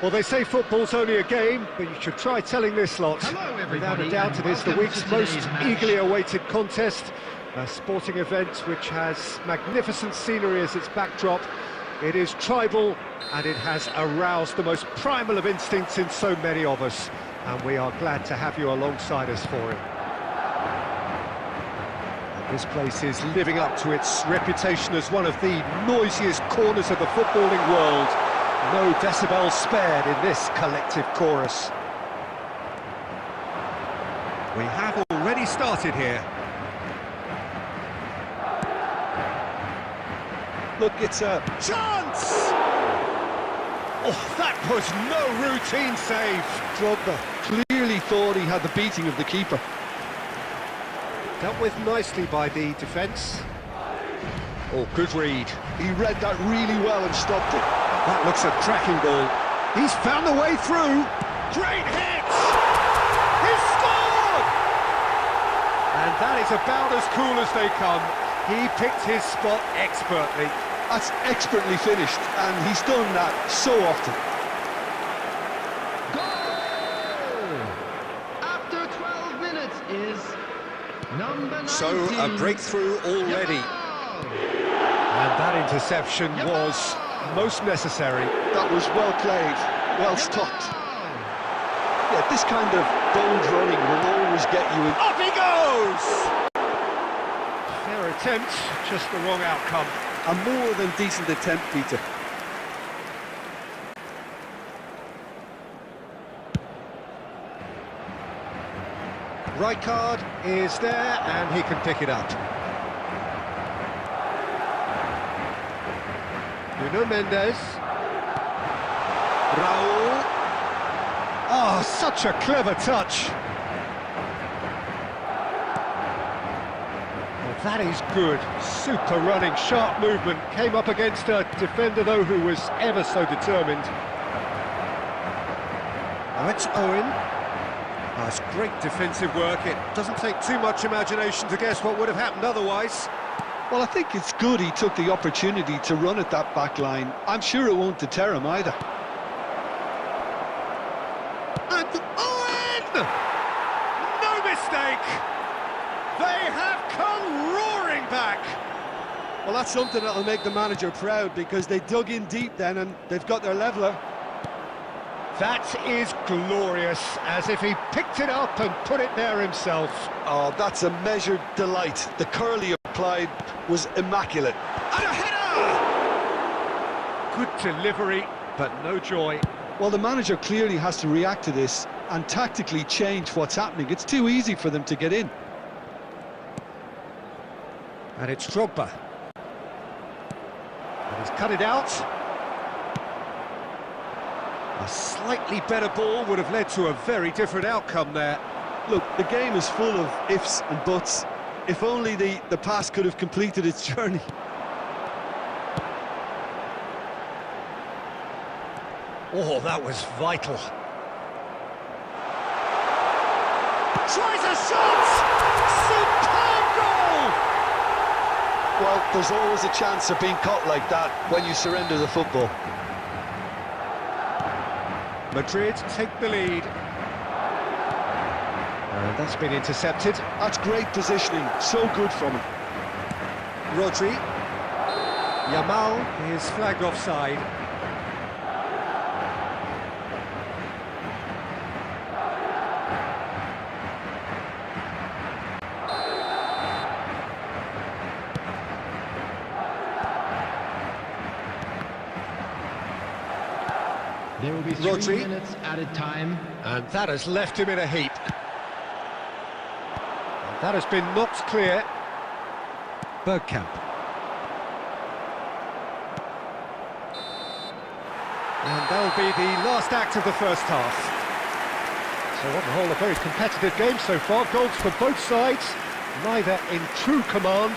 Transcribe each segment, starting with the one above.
Well, they say football's only a game, but you should try telling this lot. Without a doubt, it is the week's most eagerly awaited contest, a sporting event which has magnificent scenery as its backdrop. It is tribal, and it has aroused the most primal of instincts in so many of us, and we are glad to have you alongside us for it. And this place is living up to its reputation as one of the noisiest corners of the footballing world. No decibels spared in this collective chorus. We have already started here. Look, it's a chance! Oh, that was no routine save. Drogba clearly thought he had the beating of the keeper. Dealt with nicely by the defence. Oh, good read. He read that really well and stopped it. That looks a cracking ball. He's found the way through. Great hit! He's scored! And that is about as cool as they come. He picked his spot expertly. That's expertly finished, and he's done that so often. Goal! After 12 minutes is number 19. So a breakthrough already. And that interception was most necessary. That was well played, well stopped. Yeah, this kind of bold running will always get you in. Up he goes! Fair attempt, just the wrong outcome. A more than decent attempt, Peter. Right card is there, and he can pick it up. Nuno Mendes. Raul. Oh, such a clever touch. Well, that is good. Super running, sharp movement. Came up against a defender, though, who was ever so determined. Now it's Owen. Oh, it's great defensive work. It doesn't take too much imagination to guess what would have happened otherwise. Well, I think it's good he took the opportunity to run at that back line. I'm sure it won't deter him either. And Owen! No mistake! They have come roaring back! Well, that's something that'll make the manager proud, because they dug in deep then and they've got their leveller. That is glorious, as if he picked it up and put it there himself. Oh, that's a measured delight. The curl he applied was immaculate. And a header! Good delivery, but no joy. Well, the manager clearly has to react to this and tactically change what's happening. It's too easy for them to get in. And it's Drogba. And he's cut it out. A slightly better ball would have led to a very different outcome there. Look, the game is full of ifs and buts. If only the pass could have completed its journey. Oh, that was vital. Tries a shot! Superb goal! Well, there's always a chance of being caught like that when you surrender the football. Madrid take the lead. And that's been intercepted. That's great positioning, so good from him. Rodri. Yamal is flagged offside. There will be 3 Rodri. minutes added time. And that has left him in a heap. And that has been knocked clear. Bergkamp. And that'll be the last act of the first half. So on the whole, a very competitive game so far. Goals for both sides, neither in true command.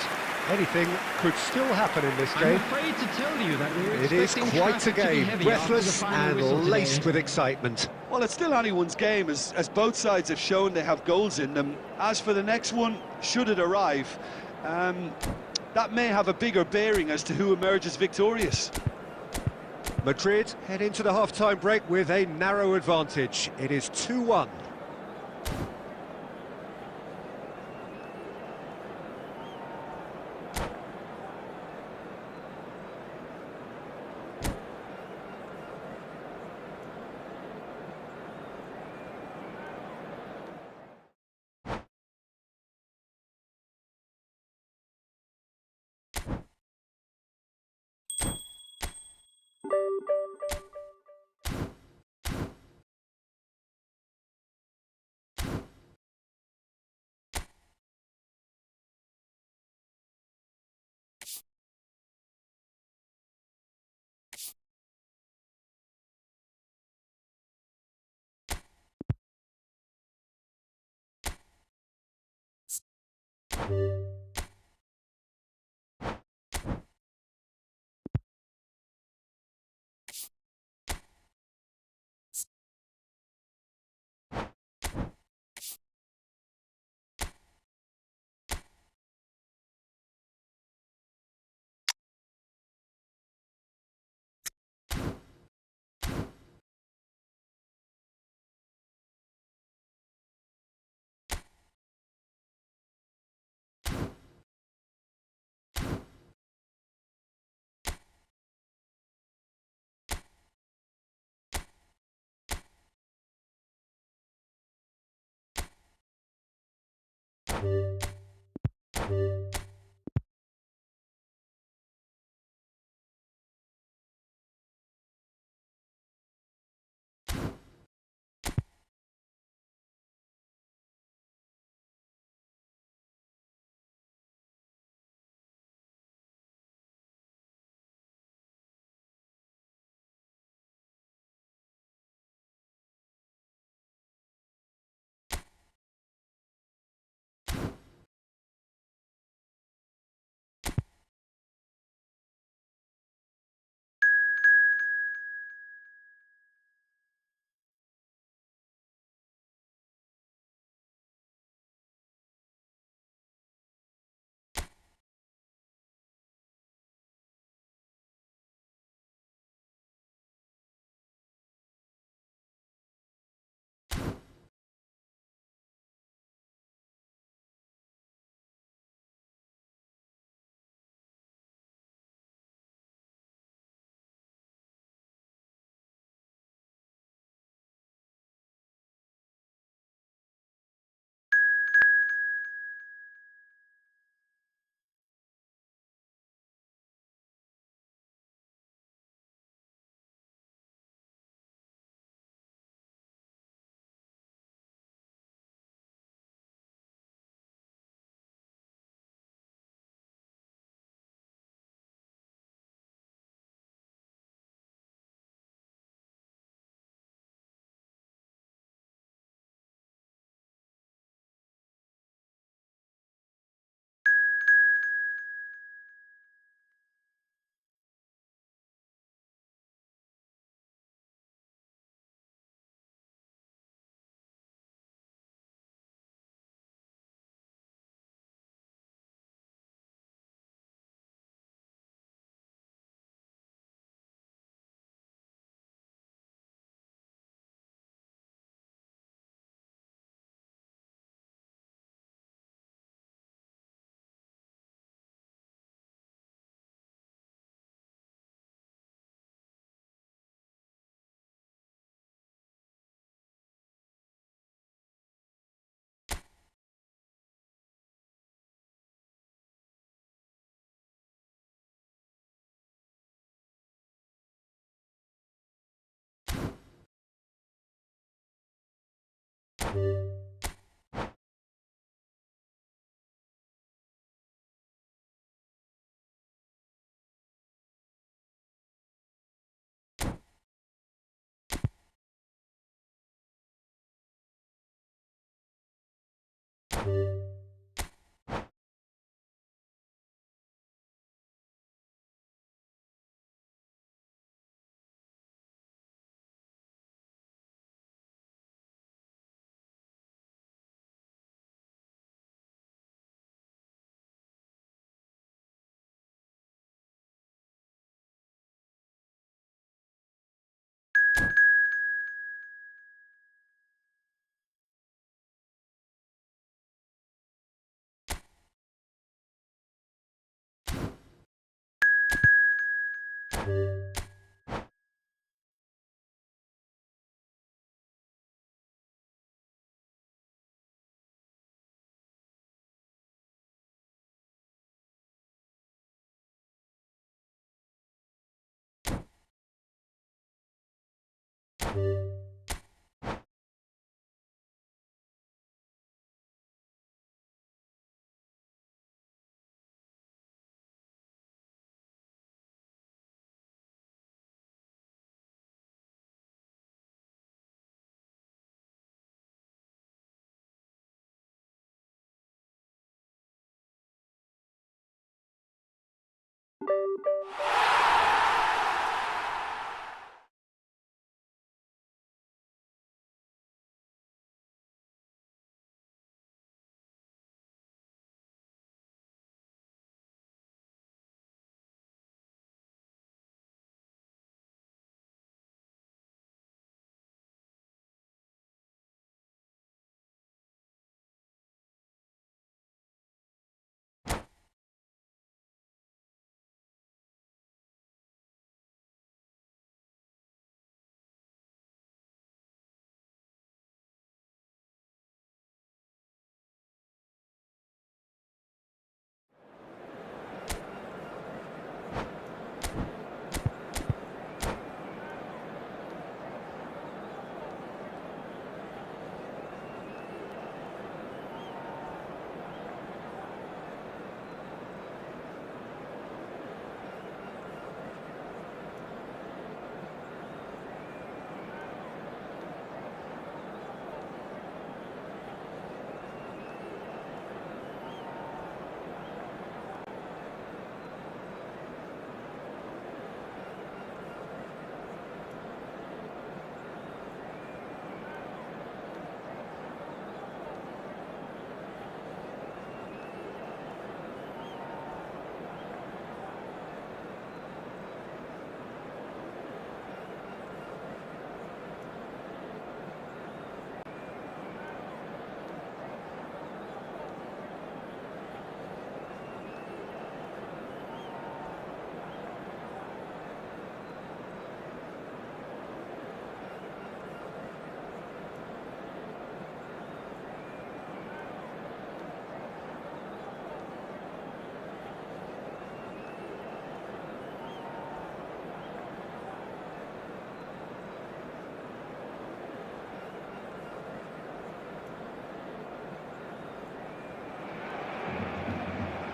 Anything could still happen in this I'm game. afraid to tell you that we were It is expecting quite a traffic to be game, heavy breathless after the final whistle and today. laced with excitement. Well, it's still anyone's game, as both sides have shown they have goals in them. As for the next one, should it arrive, that may have a bigger bearing as to who emerges victorious. Madrid head into the half-time break with a narrow advantage. It is 2-1.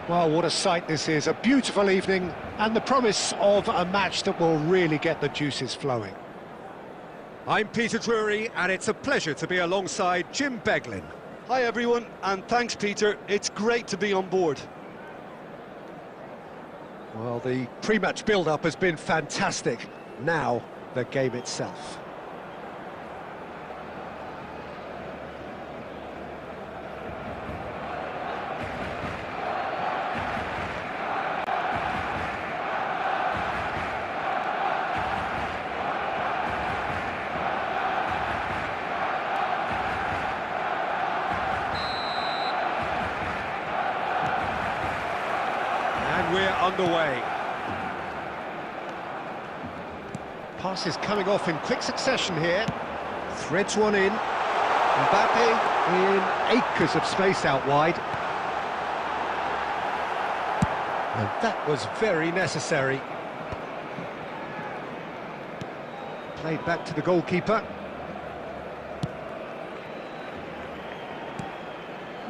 Well, what a sight this is. A beautiful evening and the promise of a match that will really get the juices flowing. I'm Peter Drury, and it's a pleasure to be alongside Jim Beglin. Hi everyone, and thanks Peter, it's great to be on board. Well, the pre-match build-up has been fantastic. Now, the game itself. And we're underway. Passes coming off in quick succession here. Threads one in. Mbappe in acres of space out wide. And that was very necessary. Played back to the goalkeeper.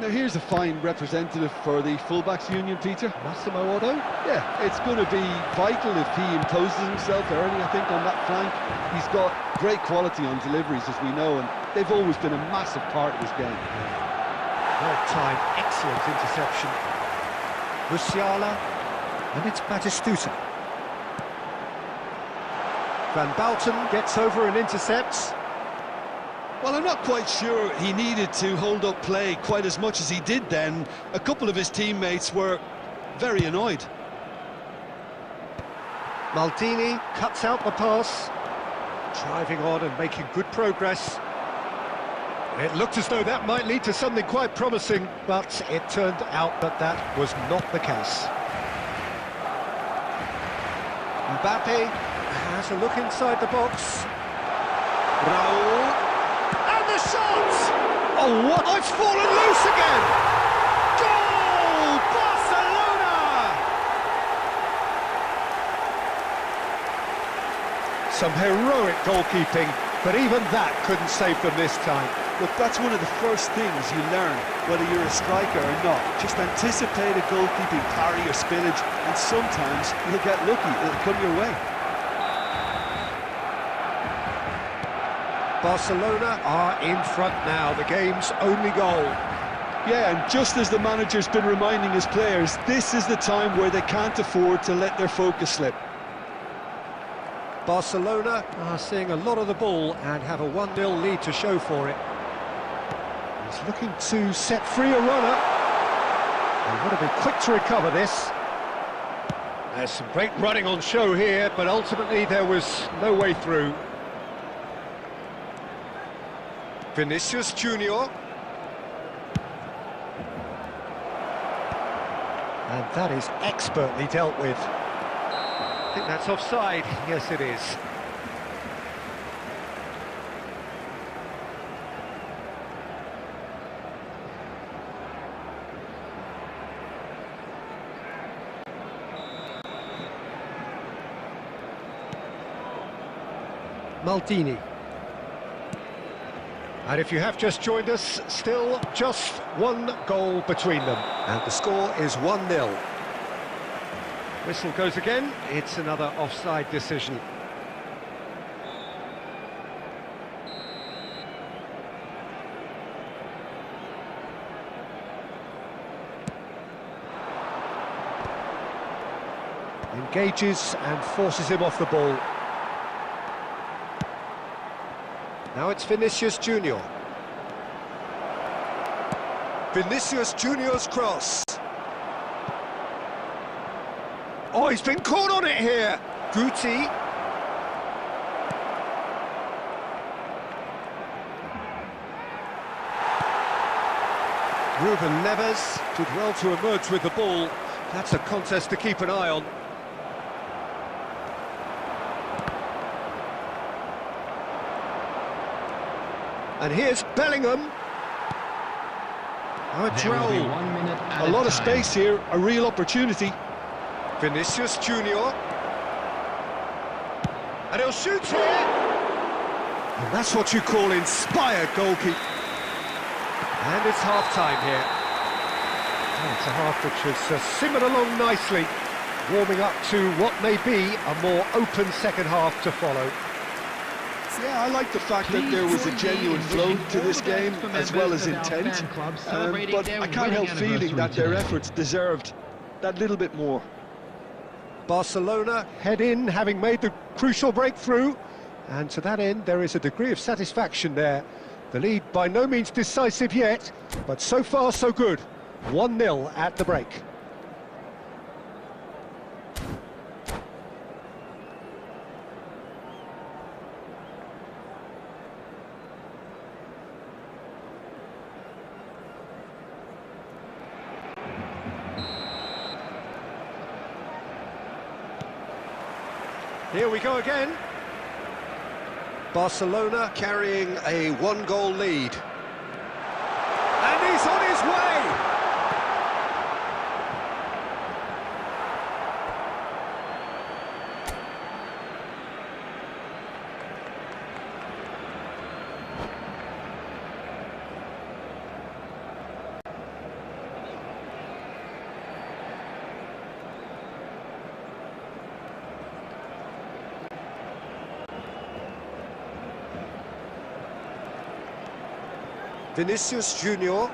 Now here's a fine representative for the fullbacks union, Peter. Massimo Otto. Yeah, it's going to be vital if he imposes himself early, I think, on that flank. He's got great quality on deliveries, as we know, and they've always been a massive part of his game. Well timed, excellent interception. Musiala, and it's Batistuta. Van Bouten gets over and intercepts. Well, I'm not quite sure he needed to hold up play quite as much as he did then. A couple of his teammates were very annoyed. Maldini cuts out the pass, driving on and making good progress. It looked as though that might lead to something quite promising, but it turned out that that was not the case. Mbappe has a look inside the box. Raul. And the shot! Oh, what? Oh, it's fallen loose again! Goal! Barcelona! Some heroic goalkeeping, but even that couldn't save them this time. Look, that's one of the first things you learn, whether you're a striker or not. Just anticipate a goalkeeping parry or spillage, and sometimes you'll get lucky, it'll come your way. Barcelona are in front now, the game's only goal. Yeah, and just as the manager's been reminding his players, this is the time where they can't afford to let their focus slip. Barcelona are seeing a lot of the ball and have a 1-0 lead to show for it. He's looking to set free a runner. They would have been quick to recover this. There's some great running on show here, but ultimately there was no way through. Vinicius Junior. And that is expertly dealt with. I think that's offside. Yes, it is. Maldini. And if you have just joined us, still just one goal between them. And the score is 1-0. Whistle goes again. It's another offside decision. Engages and forces him off the ball. Now it's Vinicius Junior. Vinicius Junior's cross. Oh, he's been caught on it here. Guti. Ruben Neves did well to emerge with the ball. That's a contest to keep an eye on. And here's Bellingham. Oh, it's Raul. A lot of space here, a real opportunity. Vinicius Junior. And he'll shoot here. And that's what you call inspired goalkeeping. And it's half-time here. And it's a half which has simmered along nicely, warming up to what may be a more open second half to follow. Yeah, I like the fact that there was a genuine flow to this game, as well as intent, but I can't help feeling that their efforts deserved that little bit more. Barcelona head in, having made the crucial breakthrough, and to that end there is a degree of satisfaction there. The lead by no means decisive yet, but so far so good. 1-0 at the break. Here we go again. Barcelona carrying a 1-goal lead. And he's on his way! Vinicius Junior.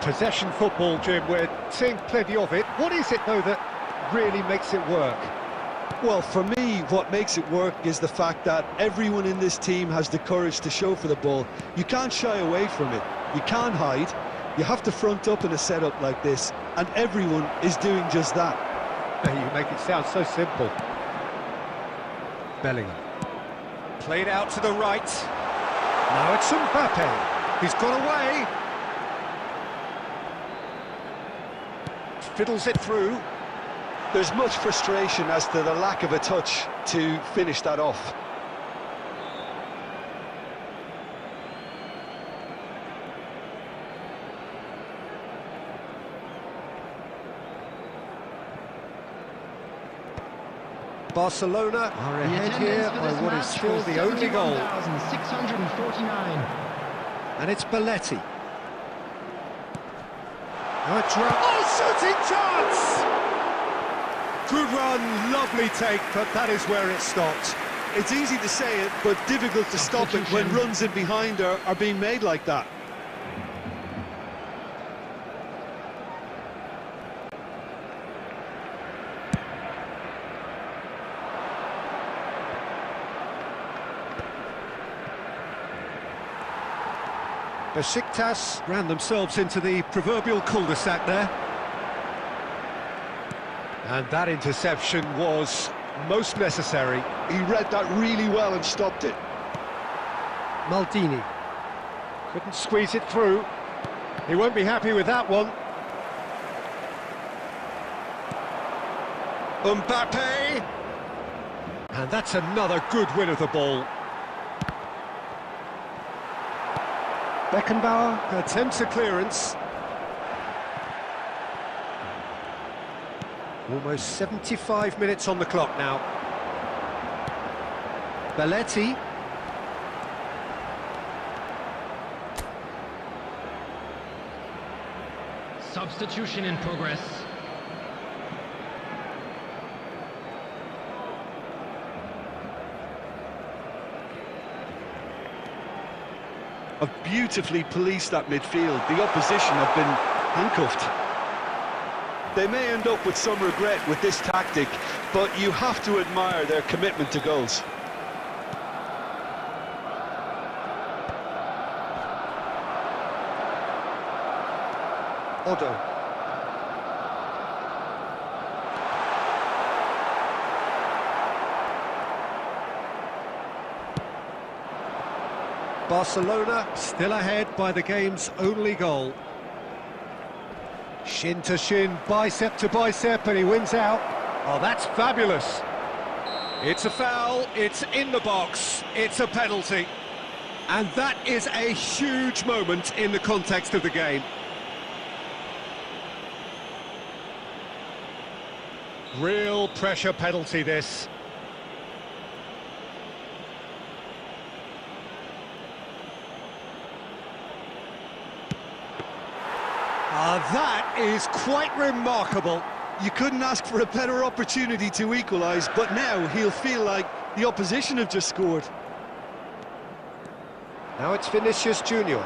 Possession football, Jim, we're seeing plenty of it. What is it, though, that really makes it work? Well, for me, what makes it work is the fact that everyone in this team has the courage to show for the ball. You can't shy away from it. You can't hide. You have to front up in a setup like this, and everyone is doing just that. You make it sound so simple. Bellingham. Played out to the right. Now it's Mbappe. He's got away. Fiddles it through. There's much frustration as to the lack of a touch to finish that off. Barcelona are ahead here by what is still the only goal. 649. And it's Belletti. Now a shooting chance! Good run, lovely take, but that is where it stopped. It's easy to say it, but difficult to stop it when runs in behind are being made like that. Besiktas ran themselves into the proverbial cul-de-sac there. And that interception was most necessary. He read that really well and stopped it. Maldini couldn't squeeze it through. He won't be happy with that one. Mbappe! And that's another good win of the ball. Beckenbauer attempts a clearance. Almost 75 minutes on the clock now. Belletti. Substitution in progress. Have beautifully policed that midfield. The opposition have been handcuffed. They may end up with some regret with this tactic, but you have to admire their commitment to goals. Otto. Barcelona still ahead by the game's only goal. Shin to shin, bicep to bicep, and he wins out. Oh, that's fabulous. It's a foul, it's in the box, it's a penalty. And that is a huge moment in the context of the game. Real pressure penalty, this. That is quite remarkable. You couldn't ask for a better opportunity to equalise, but now he'll feel like the opposition have just scored. Now it's Vinicius Junior.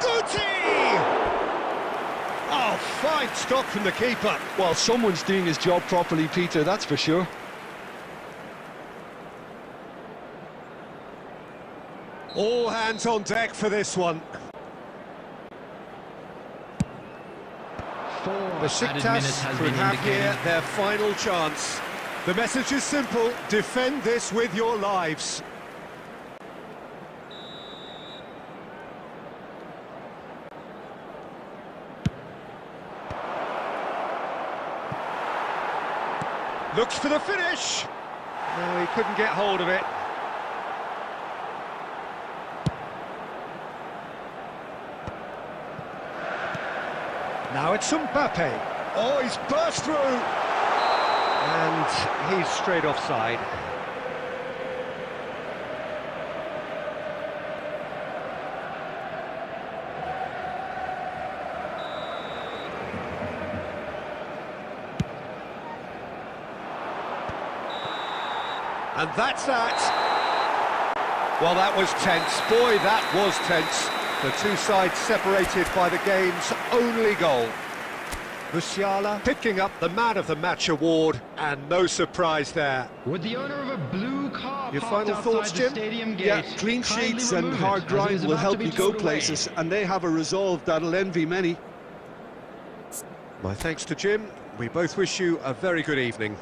Guti! Oh, fine stop from the keeper. Well, someone's doing his job properly, Peter, that's for sure. All hands on deck for this one. Besiktas could have here their final chance. The message is simple: defend this with your lives. Looks for the finish. No, he couldn't get hold of it. Now it's Mbappe. Oh, he's burst through. And he's straight offside. And that's that. Well, that was tense. Boy, that was tense. The two sides separated by the game's only goal. Musiala picking up the Man of the Match award, and no surprise there. Would the owner of a blue car Your parked final thoughts, outside Jim? the stadium gate Yeah, clean kindly sheets and remove hard it, as it grind is will about help to be you go towed away. places, and they have a resolve that'll envy many. My thanks to Jim. We both wish you a very good evening.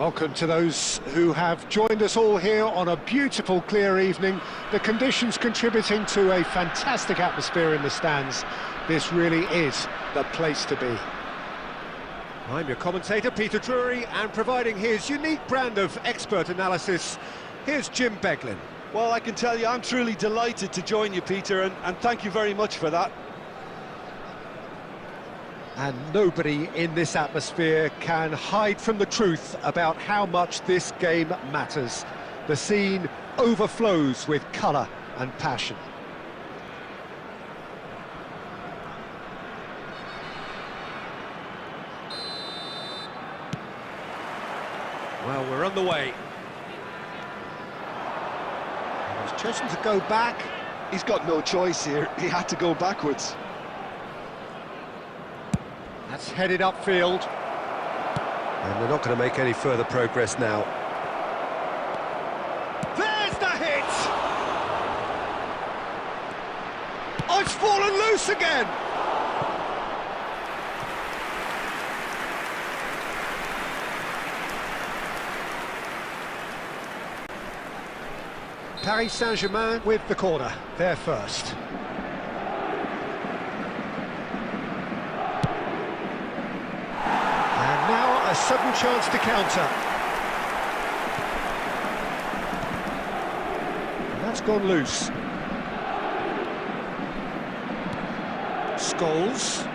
Welcome to those who have joined us all here on a beautiful, clear evening. The conditions contributing to a fantastic atmosphere in the stands. This really is the place to be. I'm your commentator, Peter Drury, and providing his unique brand of expert analysis, here's Jim Beglin. Well, I can tell you I'm truly delighted to join you, Peter, and thank you very much for that. And nobody in this atmosphere can hide from the truth about how much this game matters. The scene overflows with colour and passion. Well, we're on the way. He's chosen to go back. He's got no choice here. He had to go backwards. That's headed upfield. And they're not going to make any further progress now. There's the hit! Oh, it's fallen loose again! Paris Saint-Germain with the corner, they're first. And now a sudden chance to counter. And that's gone loose. Scholes.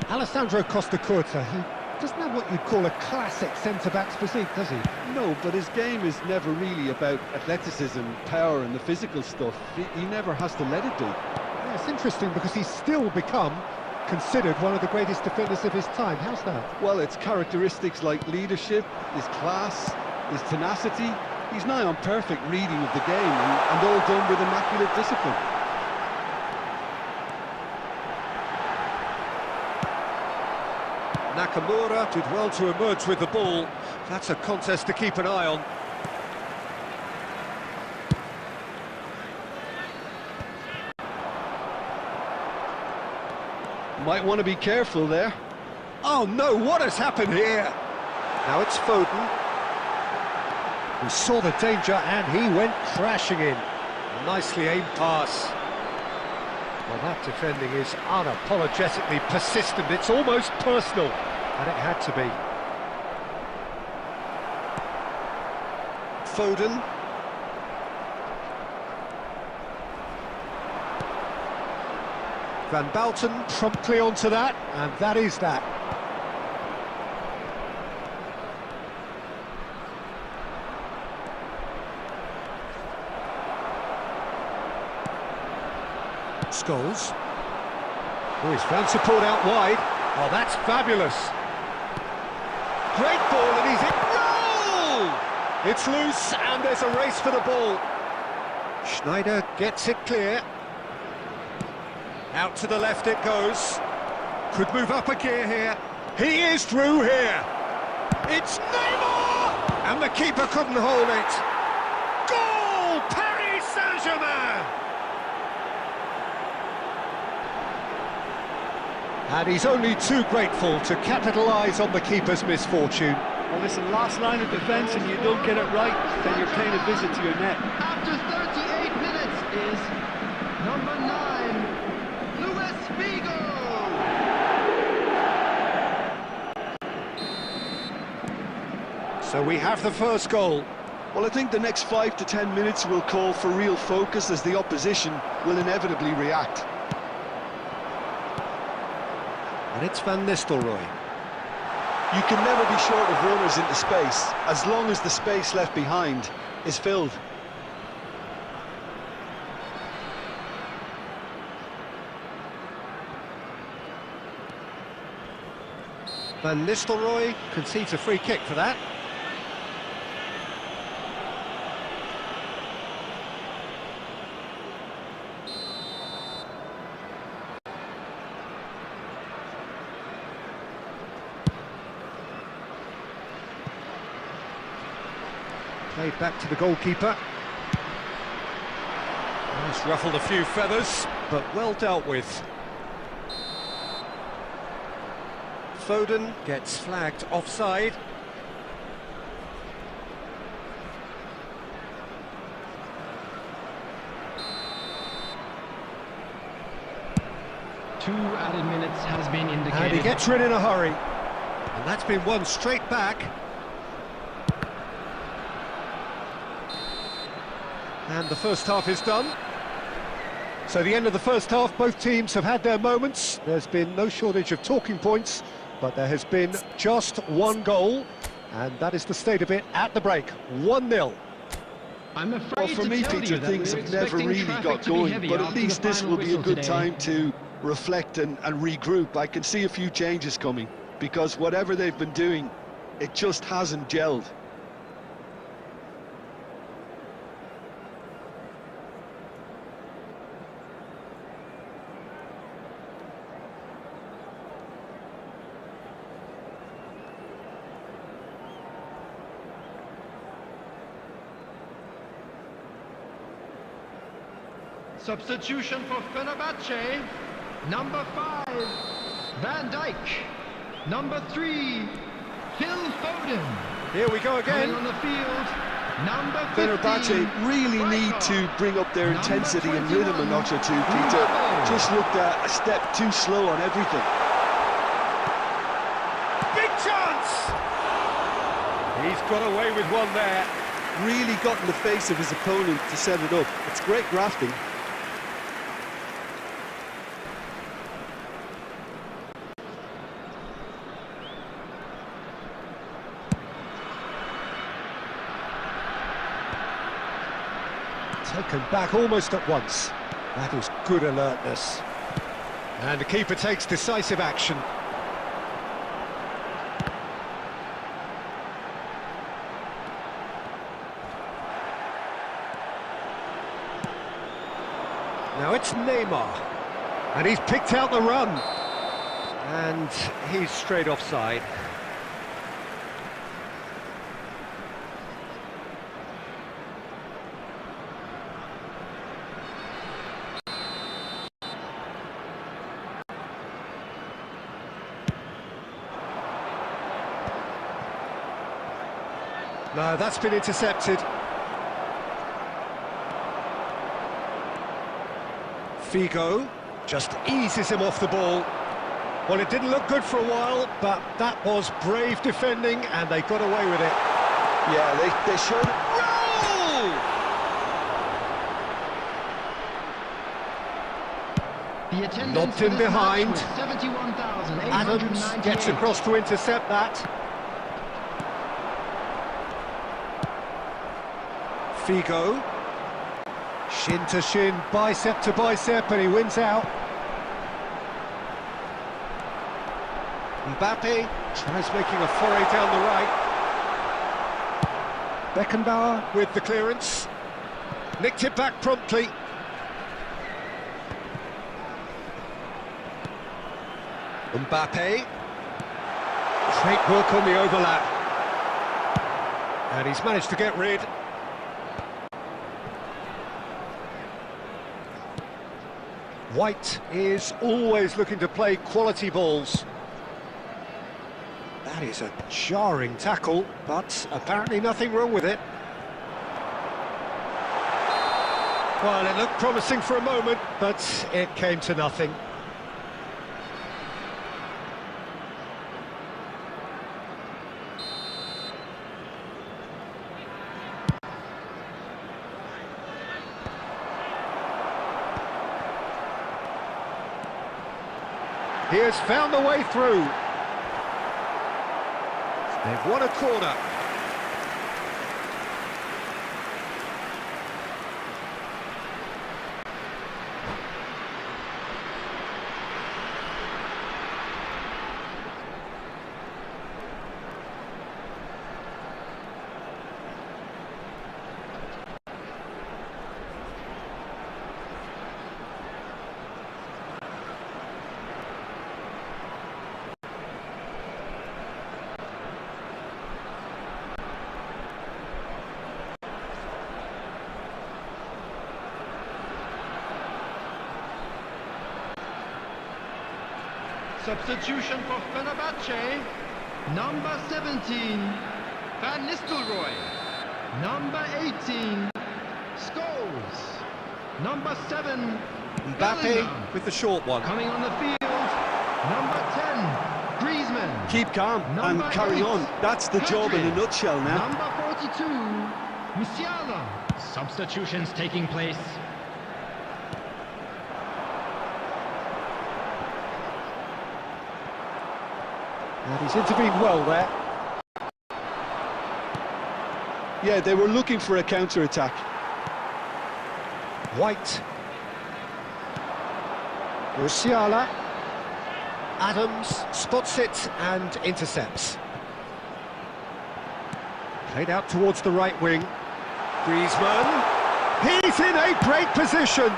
Alessandro Costa Curta, he doesn't have what you'd call a classic centre-back's physique, does he? No, but his game is never really about athleticism, power and the physical stuff. He never has to let it be. Yeah, it's interesting because he's still become considered one of the greatest defenders of his time. How's that? Well, it's characteristics like leadership, his class, his tenacity. He's nigh on perfect reading of the game and all done with immaculate discipline. Nakamura did well to emerge with the ball. That's a contest to keep an eye on. Might want to be careful there. Oh no, what has happened here? Now it's Foden. He saw the danger and he went crashing in. A nicely aimed pass. Well, that defending is unapologetically persistent. It's almost personal, and it had to be. Foden. Van Basten promptly onto that, and that is that. Scholes. Oh, he's found support out wide. Oh, that's fabulous. Great ball, and he's in goal! It's loose, and there's a race for the ball. Schneider gets it clear. Out to the left it goes. Could move up a gear here. He is through here. It's Neymar! And the keeper couldn't hold it. Goal! Paris Saint-Germain! And he's only too grateful to capitalise on the keeper's misfortune. Well, listen, last line of defence and you don't get it right, then you're paying a visit to your net. After 38 minutes is number 9, Luis Figo. So we have the first goal. Well, I think the next 5 to 10 minutes will call for real focus as the opposition will inevitably react. And it's Van Nistelrooy. You can never be short of runners into space, as long as the space left behind is filled. Van Nistelrooy concedes a free kick for that. Played back to the goalkeeper. He's ruffled a few feathers, but well dealt with. Foden gets flagged offside. Two added minutes has been indicated. And he gets rid in a hurry. And that's been won straight back. And the first half is done. So the end of the first half, both teams have had their moments. There's been no shortage of talking points, but there has been just one goal, and that is the state of it at the break. 1-0. I'm afraid Well, for me, Peter, things have never really got going, but at least this will be a good time to reflect and regroup. I can see a few changes coming, because whatever they've been doing, it just hasn't gelled. Substitution for Fenerbahce. Number 5, Van Dijk. Number 3, Phil Foden. Here we go again. Coming on the field, number 15. Fenerbahce really need to bring up their intensity and rhythm a notch or two, Peter. Just looked a step too slow on everything. Big chance! He's got away with one there. Really got in the face of his opponent to set it up. It's great grafting. Taken back almost at once. That is good alertness. And the keeper takes decisive action. Now it's Neymar. And he's picked out the run. And he's straight offside. No, that's been intercepted. Figo just eases him off the ball. Well, it didn't look good for a while, but that was brave defending, and they got away with it. Yeah, they showed it. The attendance Lobbed for in this behind. match was 71,898. Adams gets across to intercept that. Figo, shin to shin, bicep to bicep, and he wins out. Mbappe tries making a foray down the right. Beckenbauer with the clearance. Nicked it back promptly. Mbappe. Great work on the overlap. And he's managed to get rid. White is always looking to play quality balls. That is a jarring tackle, but apparently nothing wrong with it. Well, it looked promising for a moment, but it came to nothing. He has found the way through. They've won a corner. Substitution for Fenerbahce. Number 17, Van Nistelrooy. Number 18, Scholes. Number 7, Mbappe Bellingham. with the short one. Coming on the field, number 10, Griezmann. Keep calm and Number carry 8, on. That's the job in a Pedri. nutshell now. Number 42, Musiala. Substitutions taking place. And he's intervened well there. Yeah, they were looking for a counter-attack. White. Musiala. Adams spots it and intercepts. Played out towards the right wing. Griezmann. He's in a great position.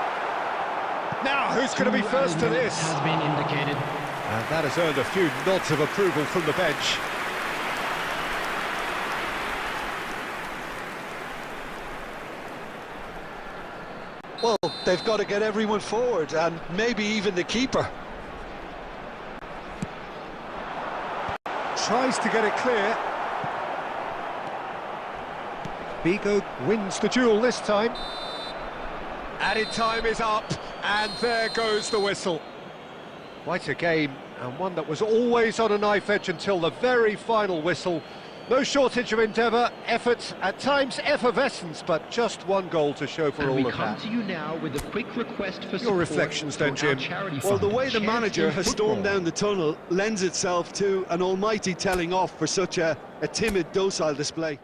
Now, who's going to be first to this? Has been indicated. And that has earned a few nods of approval from the bench. Well, they've got to get everyone forward, and maybe even the keeper. Tries to get it clear. Bigo wins the duel this time. Added time is up, and there goes the whistle. Quite a game, and one that was always on a knife edge until the very final whistle. No shortage of endeavour, effort, at times effervescence, but just one goal to show for And all we of come that. to you now with a quick request for Your support reflections then, for our Jim. charity Well, the fund, way the Chance manager in has Football. stormed down the tunnel lends itself to an almighty telling off for such a timid, docile display.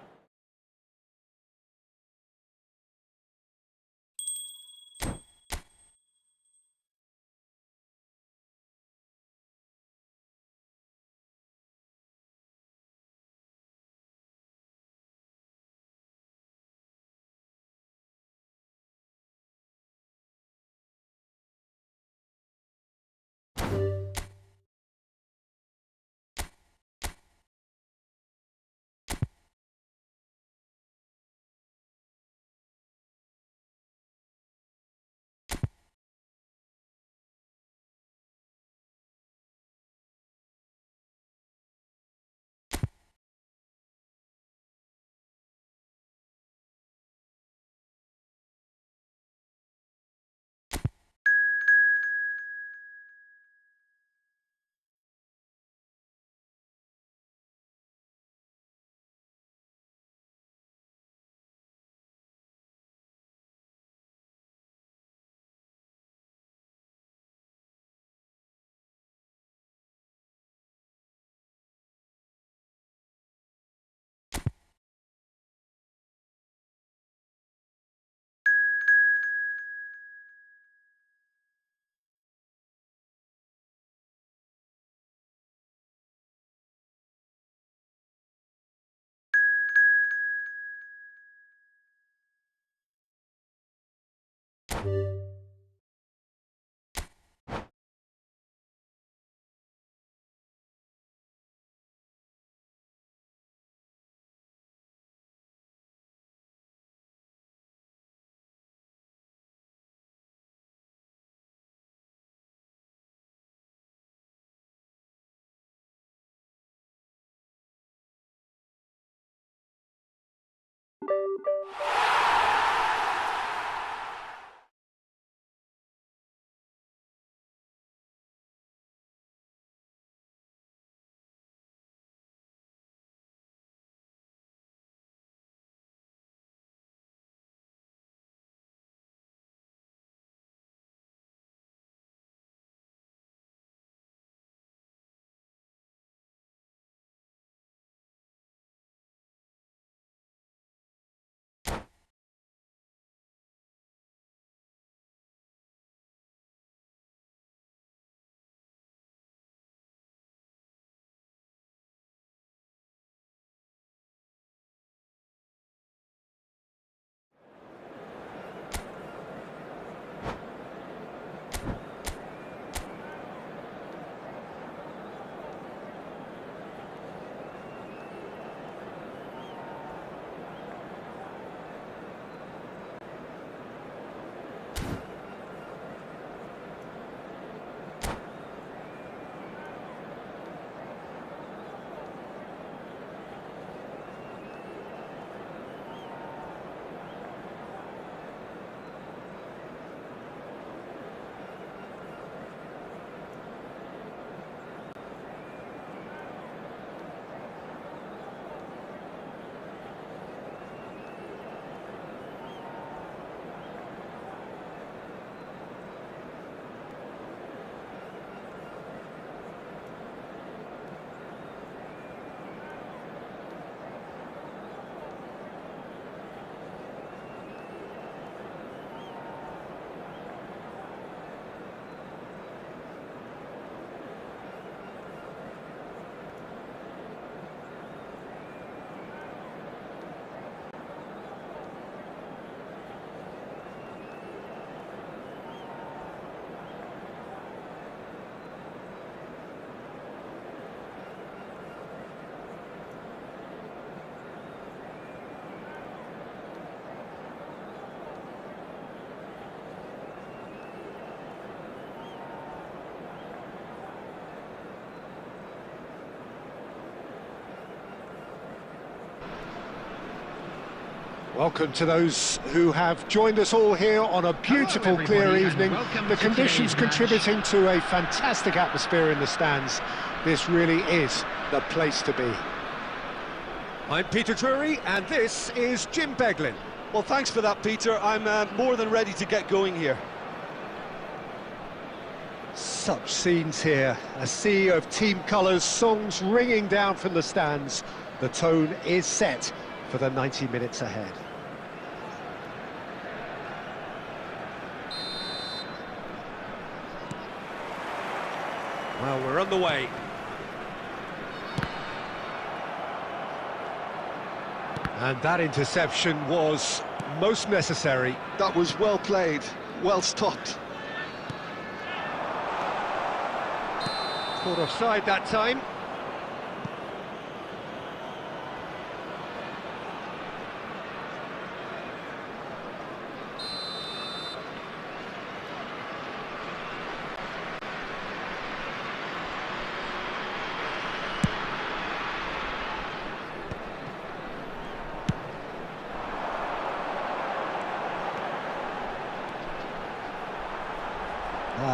Welcome to those who have joined us all here on a beautiful, clear evening. The conditions contributing to a fantastic atmosphere in the stands. This really is the place to be. I'm Peter Drury, and this is Jim Beglin. Well, thanks for that, Peter. I'm more than ready to get going here. Such scenes here, a sea of team colours, songs ringing down from the stands. The tone is set for the 90 minutes ahead. Well, we're on the way. And that interception was most necessary. That was well played, well stopped. Caught offside that time.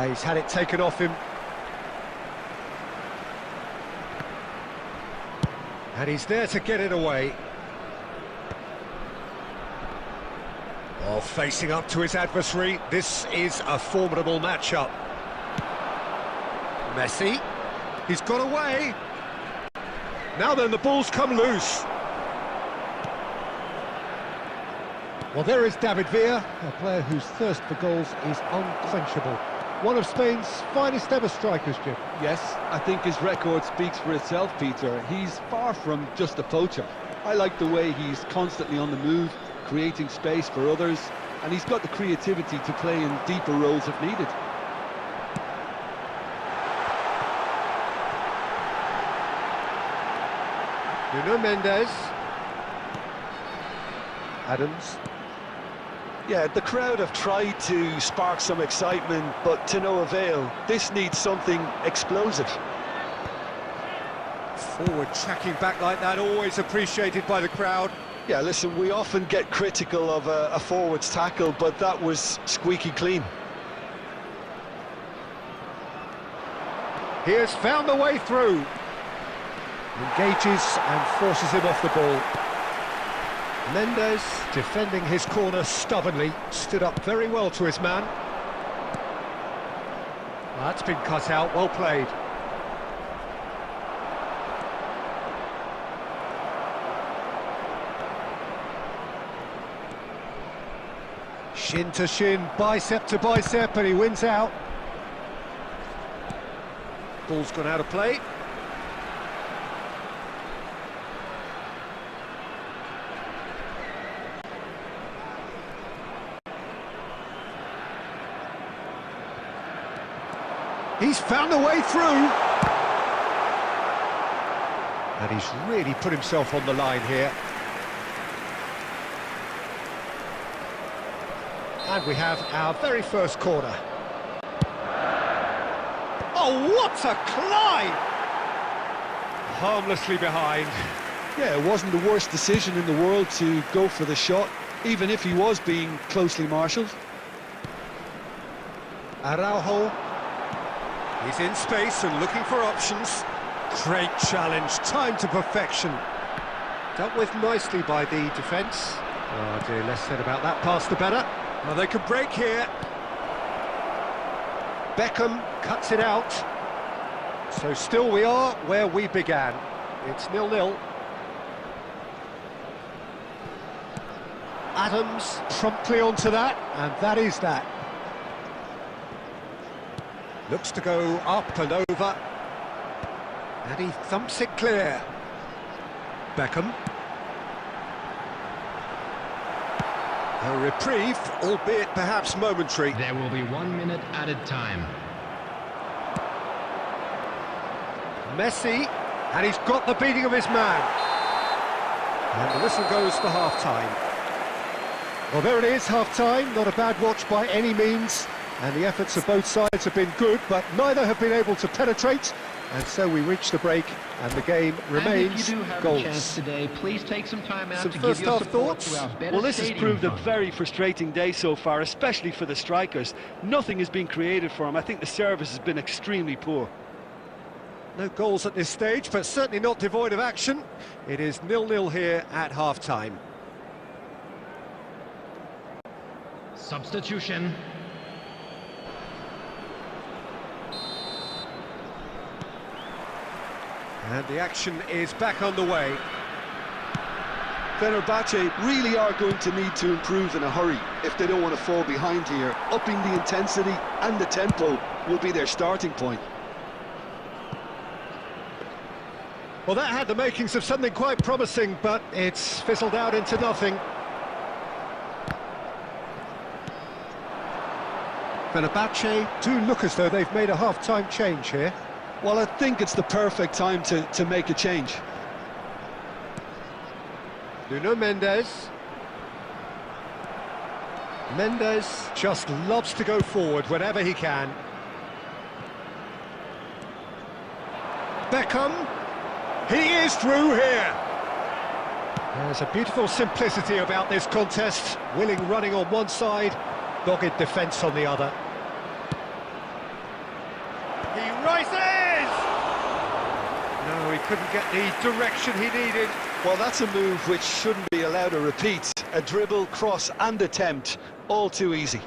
He's had it taken off him. And he's there to get it away. Oh, facing up to his adversary, this is a formidable matchup. Messi, he's got away. Now then, the ball's come loose. Well, there is David Villa, a player whose thirst for goals is unquenchable. One of Spain's finest ever strikers, Jim. Yes, I think his record speaks for itself, Peter. He's far from just a poacher. I like the way he's constantly on the move, creating space for others, and he's got the creativity to play in deeper roles if needed. Nuno Mendes. Adams. Yeah, the crowd have tried to spark some excitement, but to no avail. This needs something explosive. Forward tracking back like that, always appreciated by the crowd. Yeah, listen, we often get critical of a forward's tackle, but that was squeaky clean. He has found the way through. Engages and forces him off the ball. Mendes, defending his corner stubbornly, stood up very well to his man. That's been cut out, well played. Shin to shin, bicep to bicep, and he wins out. Ball's gone out of play. He's found a way through. And he's really put himself on the line here. And we have our very first corner. Oh, what a climb! Harmlessly behind. Yeah, it wasn't the worst decision in the world to go for the shot, even if he was being closely marshalled. Araujo. He's in space and looking for options. Great challenge, timed to perfection. Dealt with nicely by the defence. Oh dear, less said about that pass the better. Well, they could break here. Beckham cuts it out. So still we are where we began. It's 0-0. Adams promptly onto that, and that is that. Looks to go up and over. And he thumps it clear. Beckham. A reprieve, albeit perhaps momentary. There will be 1 minute added time. Messi, and he's got the beating of his man. And the whistle goes for half-time. Well, there it is, half-time. Not a bad watch by any means. And the efforts of both sides have been good, but neither have been able to penetrate. And so we reach the break, and the game remains and if you do have a chance today, please take some time out Some to give first your half support thoughts? to our better Well, this has stadium proved a fund. very frustrating day so far, especially for the strikers. Nothing has been created for them. I think the service has been extremely poor. No goals at this stage, but certainly not devoid of action. It is 0-0 here at half-time. Substitution. And the action is back on the way. Fenerbahce really are going to need to improve in a hurry if they don't want to fall behind here. Upping the intensity and the tempo will be their starting point. Well, that had the makings of something quite promising, but it's fizzled out into nothing. Fenerbahce do look as though they've made a half-time change here. Well, I think it's the perfect time to make a change. Nuno Mendes. Mendes just loves to go forward whenever he can. Beckham. He is through here. There's a beautiful simplicity about this contest. Willing running on one side, dogged defence on the other. He rises! No, he couldn't get the direction he needed. Well, that's a move which shouldn't be allowed to repeat. A dribble, cross and attempt, all too easy.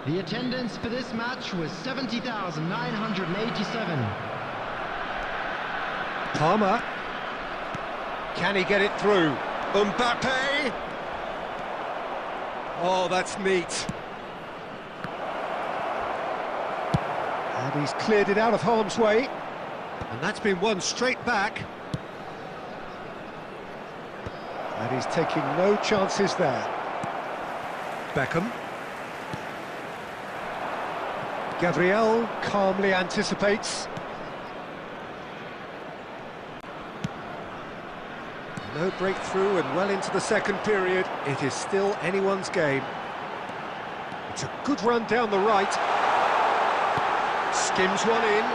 The attendance for this match was 70,987. Palmer. Can he get it through? Mbappe. Oh, that's neat. And he's cleared it out of harm's way. And that's been won straight back. And he's taking no chances there. Beckham. Gabriel calmly anticipates. No breakthrough and well into the second period. It is still anyone's game. It's a good run down the right. Skims one in.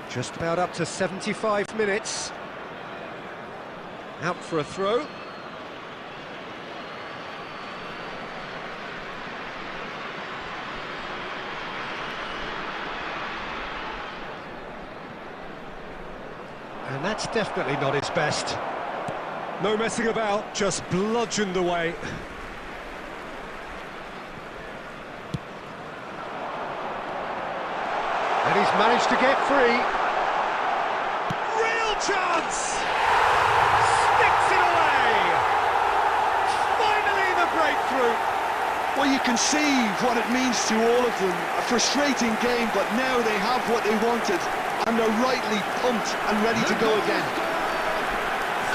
Just about up to 75 minutes. Out for a throw. And that's definitely not his best. No messing about, just bludgeoned away. And he's managed to get free. Real chance! Sticks it away! Finally the breakthrough! Well, you can see what it means to all of them. A frustrating game, but now they have what they wanted. And they're rightly pumped and ready to go again.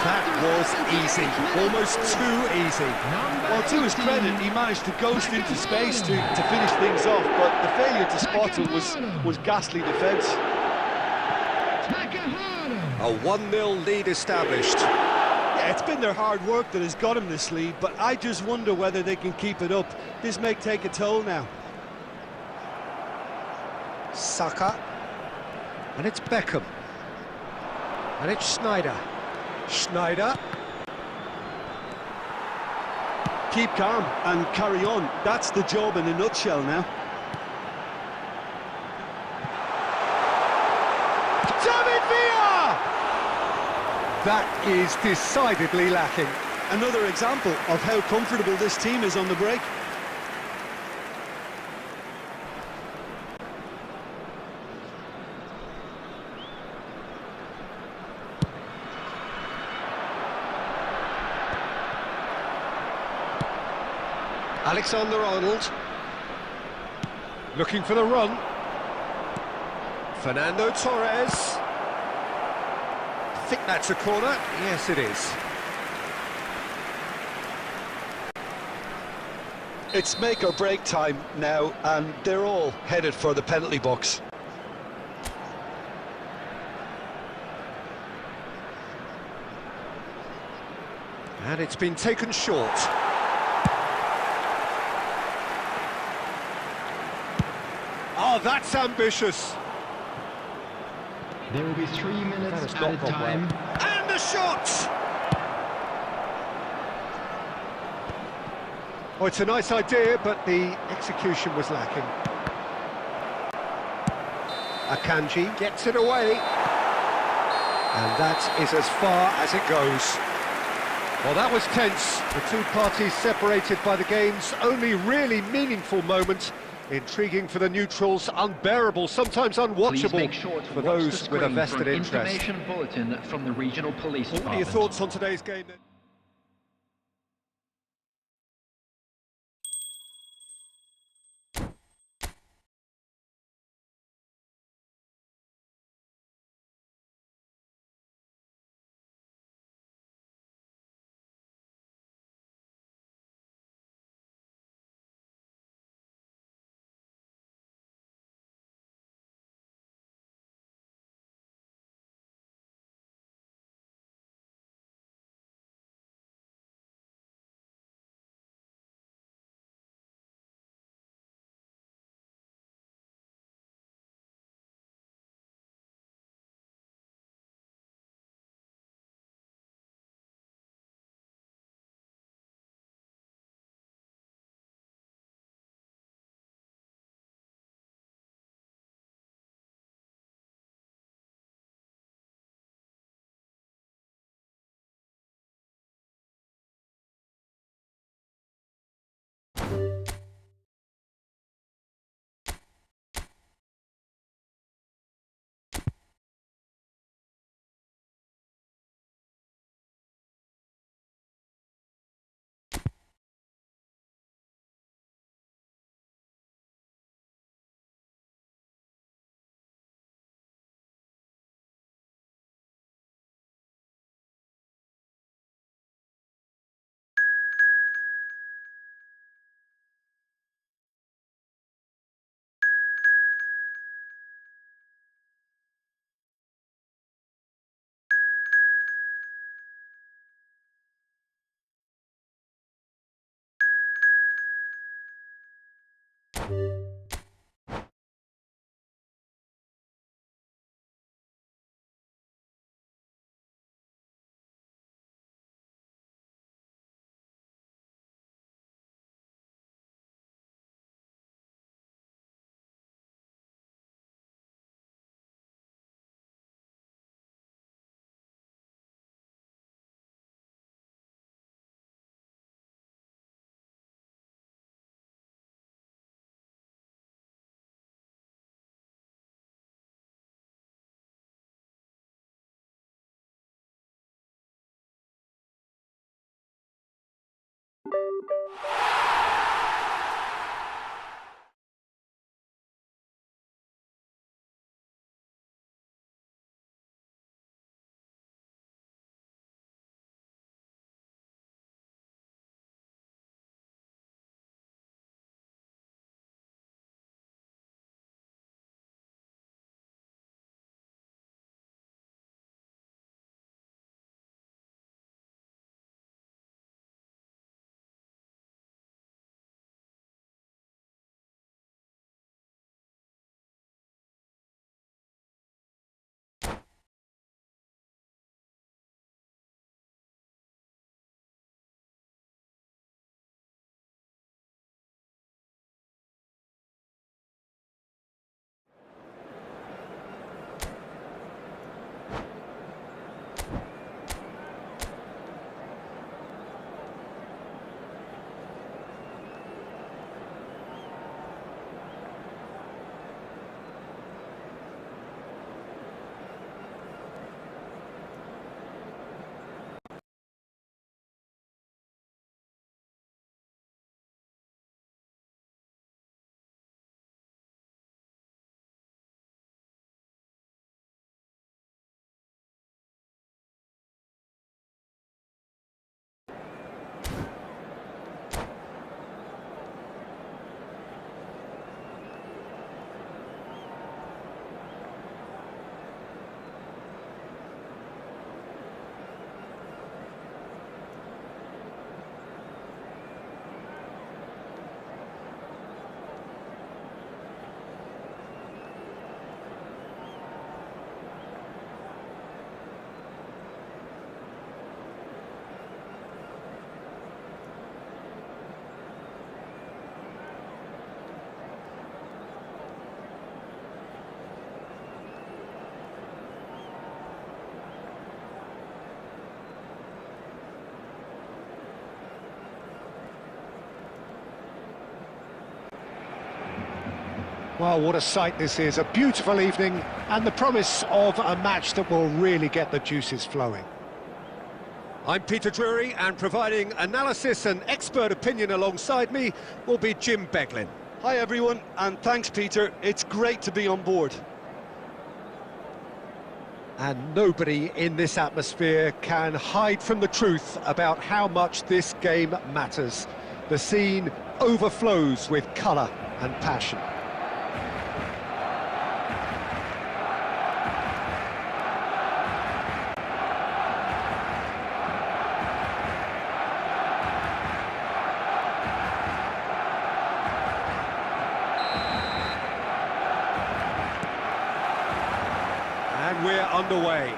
That was easy, almost too easy. Well, to his credit, he managed to ghost into space to finish things off, but the failure to spot him was ghastly defence. A 1-0 lead established. Yeah, it's been their hard work that has got him this lead, but I just wonder whether they can keep it up. This may take a toll now. Saka. And it's Beckham. And it's Schneider. Schneider. Keep calm and carry on. That's the job in a nutshell now. David Villa! That is decidedly lacking. Another example of how comfortable this team is on the break. Alexander-Arnold. Looking for the run. Fernando Torres. I think that's a corner. Yes, it is. It's make or break time now, and they're all headed for the penalty box. And it's been taken short. Oh, that's ambitious. There will be 3 minutes added time. And the shot! Oh, it's a nice idea, but the execution was lacking. Akanji gets it away. And that is as far as it goes. Well, that was tense. The two parties separated by the game's only really meaningful moment. Intriguing for the neutrals, unbearable, sometimes unwatchable for those with a vested interest. Information bulletin from the regional police department. What are your thoughts on today's game then? Well, what a sight this is, a beautiful evening and the promise of a match that will really get the juices flowing. I'm Peter Drury, and providing analysis and expert opinion alongside me will be Jim Beglin. Hi everyone, and thanks Peter, it's great to be on board. And nobody in this atmosphere can hide from the truth about how much this game matters. The scene overflows with colour and passion. And we're underway.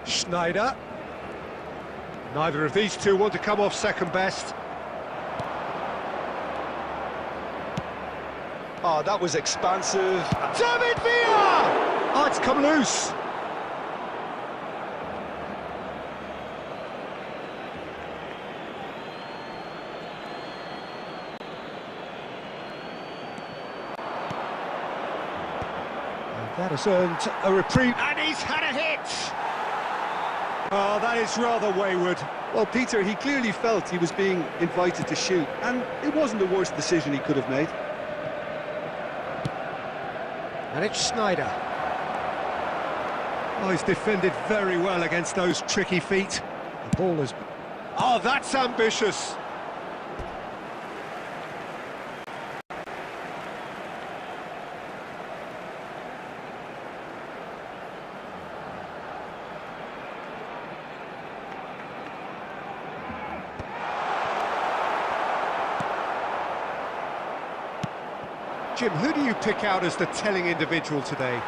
Schneider. Neither of these two want to come off second best. Oh, that was expansive. David Villa! Oh, it's come loose. That has earned a reprieve, and he's had a hit! Oh, that is rather wayward. Well, Peter, he clearly felt he was being invited to shoot, and it wasn't the worst decision he could have made. And it's Schneider. Oh, he's defended very well against those tricky feet. The ball is... Oh, that's ambitious! Jim, who do you pick out as the telling individual today?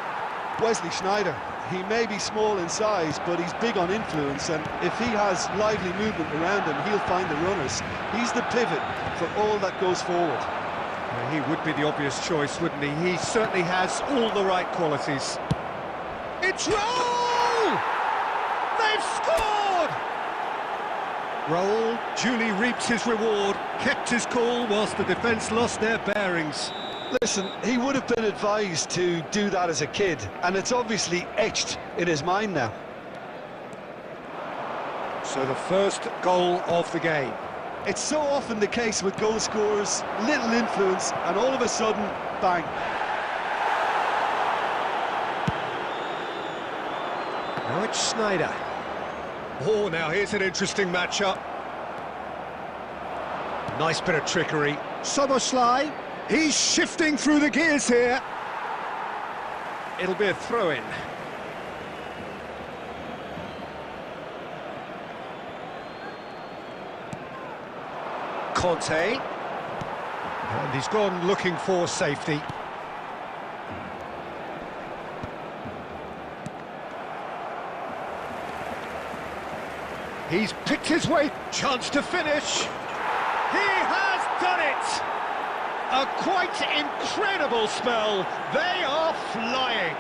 Wesley Schneider. He may be small in size, but he's big on influence, and if he has lively movement around him, he'll find the runners. He's the pivot for all that goes forward. Well, he would be the obvious choice, wouldn't he? He certainly has all the right qualities. It's Raul! They've scored! Raul duly reaps his reward, kept his cool whilst the defence lost their bearings. Listen, he would have been advised to do that as a kid, and it's obviously etched in his mind now. So the first goal of the game. It's so often the case with goal scorers, little influence, and all of a sudden, bang. Now it's Schneider. Oh, now here's an interesting matchup. Nice bit of trickery. Soboslai. He's shifting through the gears here. It'll be a throw-in. Conte. And he's gone looking for safety. He's picked his way. Chance to finish. He has done it! A quite incredible spell. They are flying.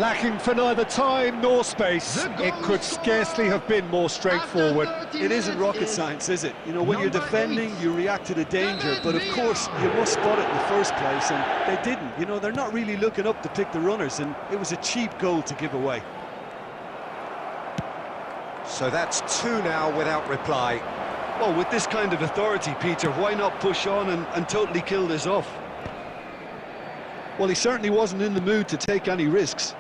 Lacking for neither time nor space. It could scarcely have been more straightforward. It isn't rocket science, is it? You know, when you're defending, you react to the danger, but of course, you must spot it in the first place, and they didn't. You know, they're not really looking up to pick the runners, and it was a cheap goal to give away. So that's two now without reply. Well, with this kind of authority, Peter, why not push on and totally kill this off? Well, he certainly wasn't in the mood to take any risks.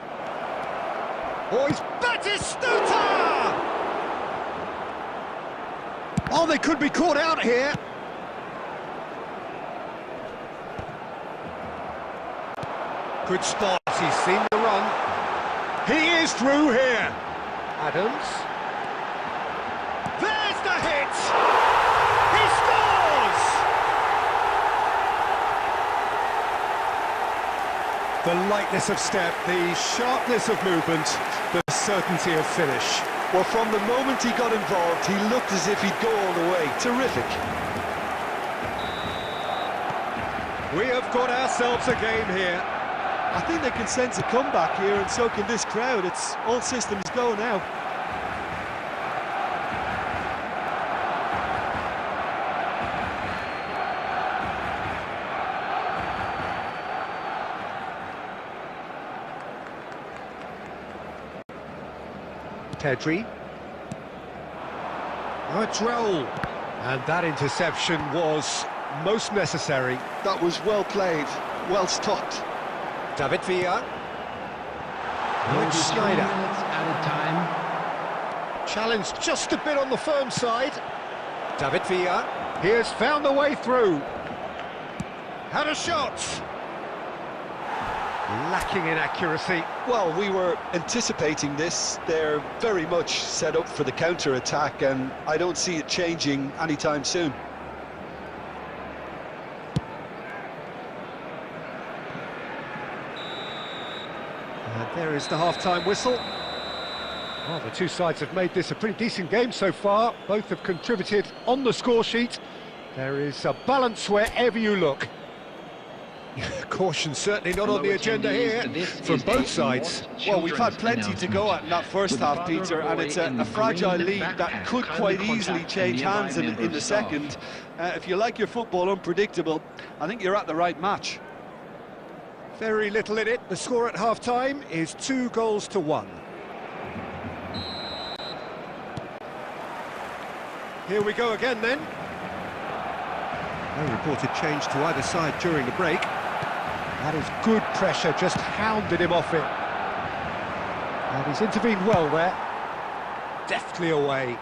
Oh, it's Batistuta! Oh, they could be caught out here. Good spot, he's seen the run. He is through here. Adams. There's the hit! He scores! The lightness of step, the sharpness of movement, the certainty of finish. Well, from the moment he got involved, he looked as if he'd go all the way. Terrific. We have got ourselves a game here. I think they can sense a comeback here, and so can this crowd. It's all systems go now. Pedri. Oh, it's Raul. And that interception was most necessary. That was well played, well stopped. David Villa. Oh, it's 3 Schneider. minutes added time. Challenged just a bit on the firm side. David Villa. He has found the way through. Had a shot. Lacking in accuracy. Well, we were anticipating this. They're very much set up for the counter-attack, and I don't see it changing anytime soon. And there is the half-time whistle. Well, the two sides have made this a pretty decent game so far. Both have contributed on the score sheet. There is a balance wherever you look. Caution certainly not on the agenda here from both sides. Well, we've had plenty to go at in that first half, Peter, and it's a fragile lead that could quite easily change hands in the second. If you like your football unpredictable, I think you're at the right match. Very little in it. The score at half-time is 2-1. Here we go again then. No reported change to either side during the break. That is good pressure, just hounded him off it. And he's intervened well there. Deftly away.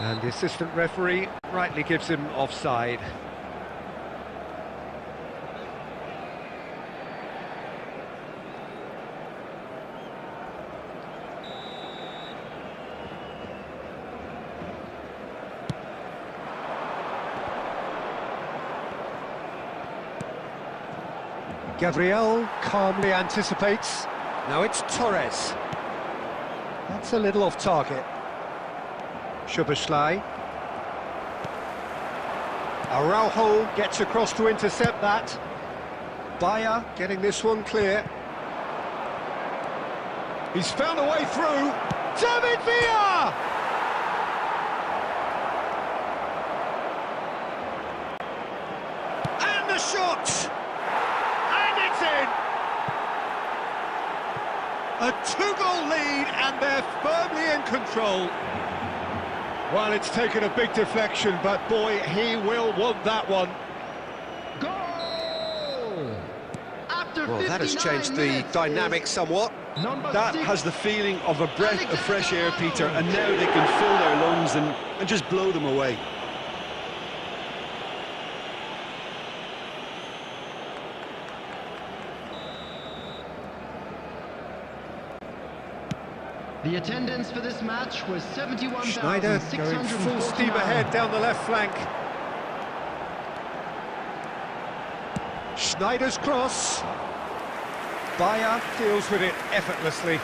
And the assistant referee rightly gives him offside. Gabriel calmly anticipates. Now it's Torres. That's a little off target. Szoboszlai. Araujo gets across to intercept that. Bayer getting this one clear. He's found a way through. David Villa! And the shot! A 2-goal lead, and they're firmly in control. Well, it's taken a big deflection, but boy, he will want that one. Goal! After Well, that has changed the minutes dynamic somewhat. That has the feeling of a breath of fresh air, Peter, and now they can fill their lungs and just blow them away. The attendance for this match was Schneider going full steam 71,649. ahead down the left flank. Schneider's cross. Bayer deals with it effortlessly.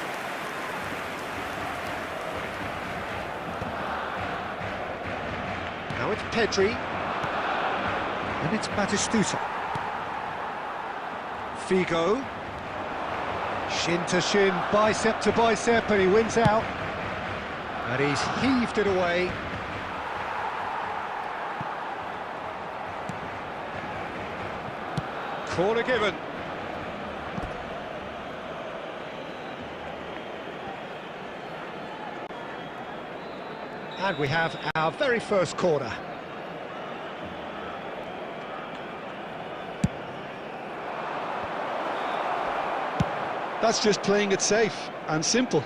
Now it's Pedri. And it's Batistuta. Figo. Shin to shin, bicep to bicep, and he wins out. And he's heaved it away. Corner given. And we have our very first corner. That's just playing it safe and simple.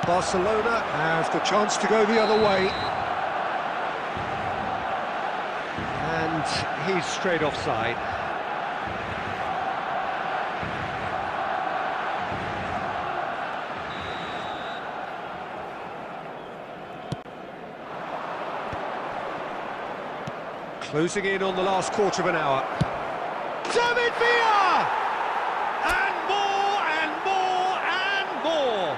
Barcelona have the chance to go the other way. And he's straight offside. Closing in on the last quarter of an hour. David Villa! And more and more and more!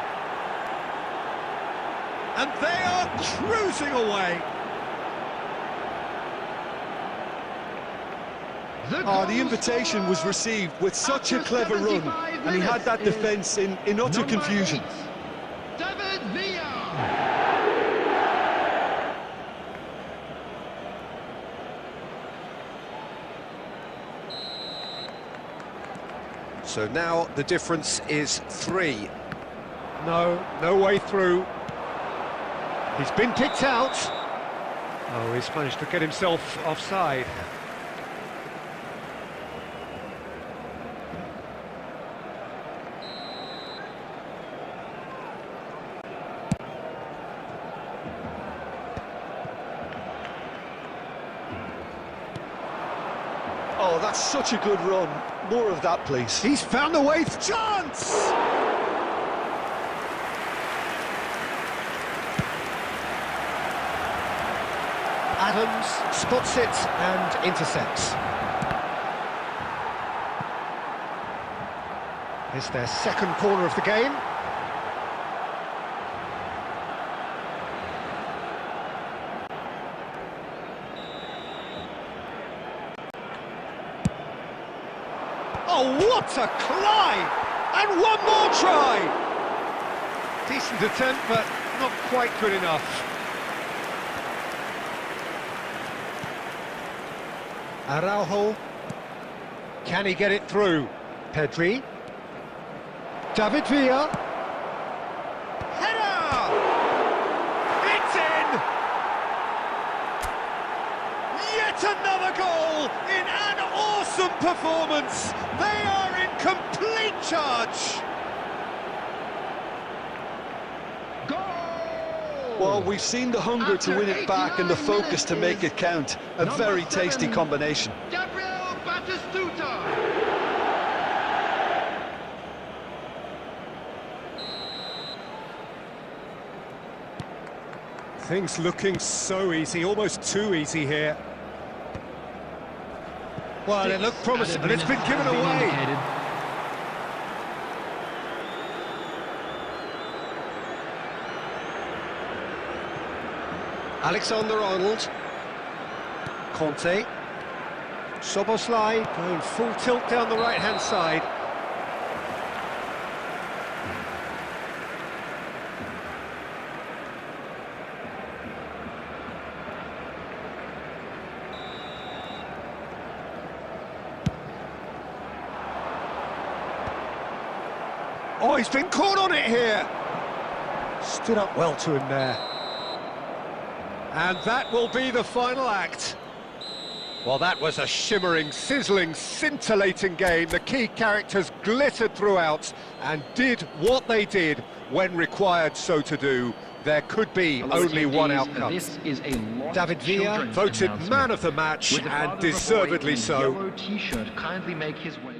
And they are cruising away. The invitation was received with such a clever run, and he had that defence in utter confusion. David Villa! So now the difference is 3. No way through. He's been picked out. Oh, he's managed to get himself offside. Oh, that's such a good run. More of that, please. He's found the way. Chance! Adams spots it and intercepts. It's their second corner of the game. Oh, what a climb! And one more try! Decent attempt, but not quite good enough. Araujo. Can he get it through? Pedri. David Villa. Header! It's in! Yet another goal in an awesome performance! They are in complete charge! Well, we've seen the hunger to win it back and the focus to make it count. A very tasty combination. Things looking so easy, almost too easy here. Well, it looked promising, but it's been given away. Alexander-Arnold. Conte. Szoboszlai going full tilt down the right-hand side. Oh, he's been caught on it here. Stood up well to him there. And that will be the final act. Well, that was a shimmering, sizzling, scintillating game. The key characters glittered throughout and did what they did when required so to do. There could be only one outcome. This is a David Villa voted man of the match, and deservedly so. Yellow t-shirt kindly make his way.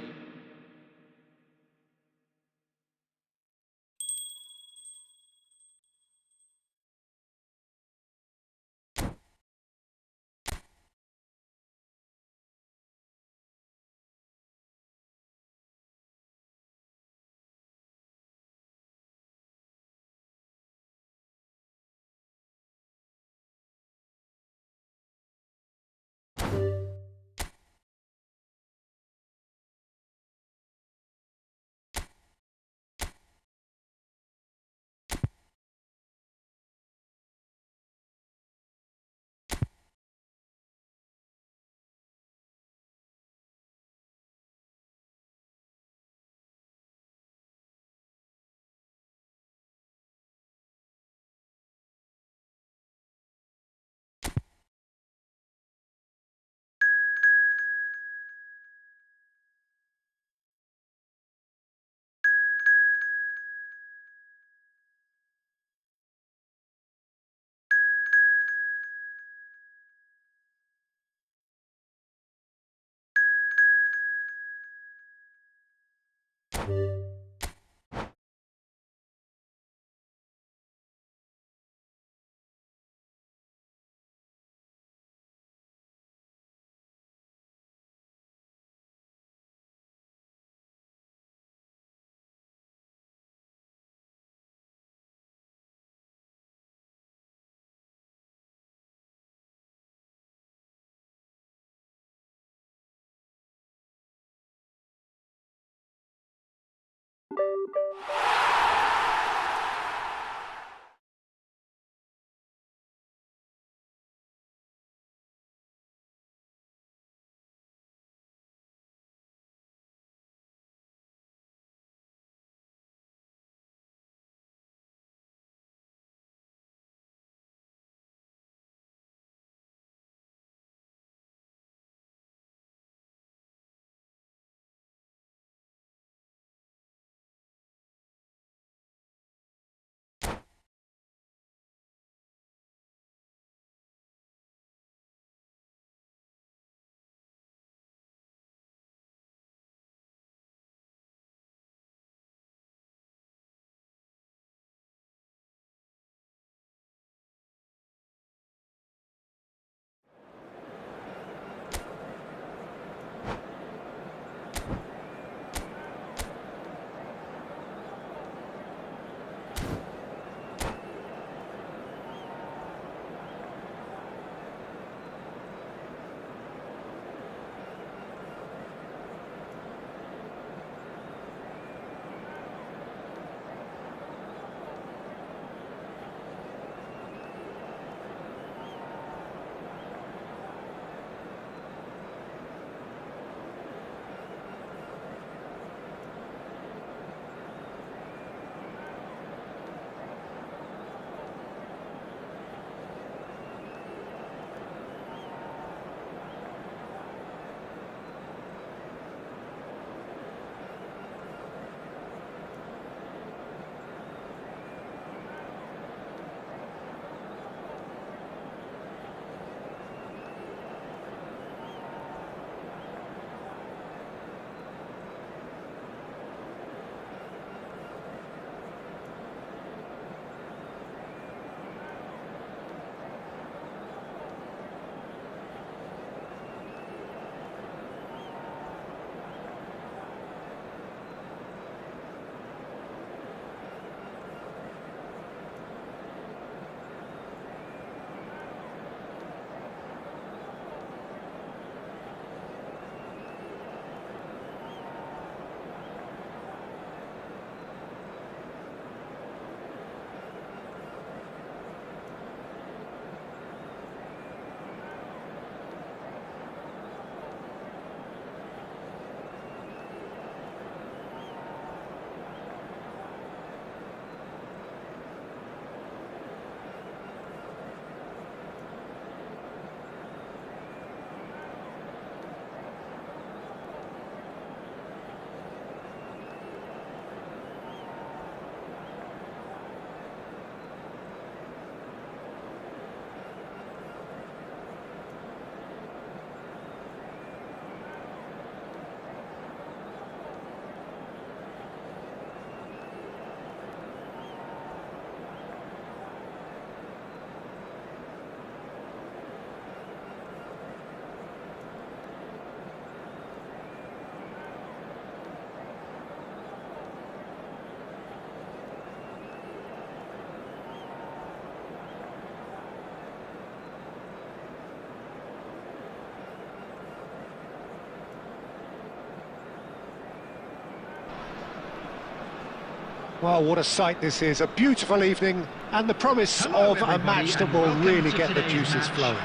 Well, what a sight this is, a beautiful evening, and the promise of a match that will really get the juices flowing.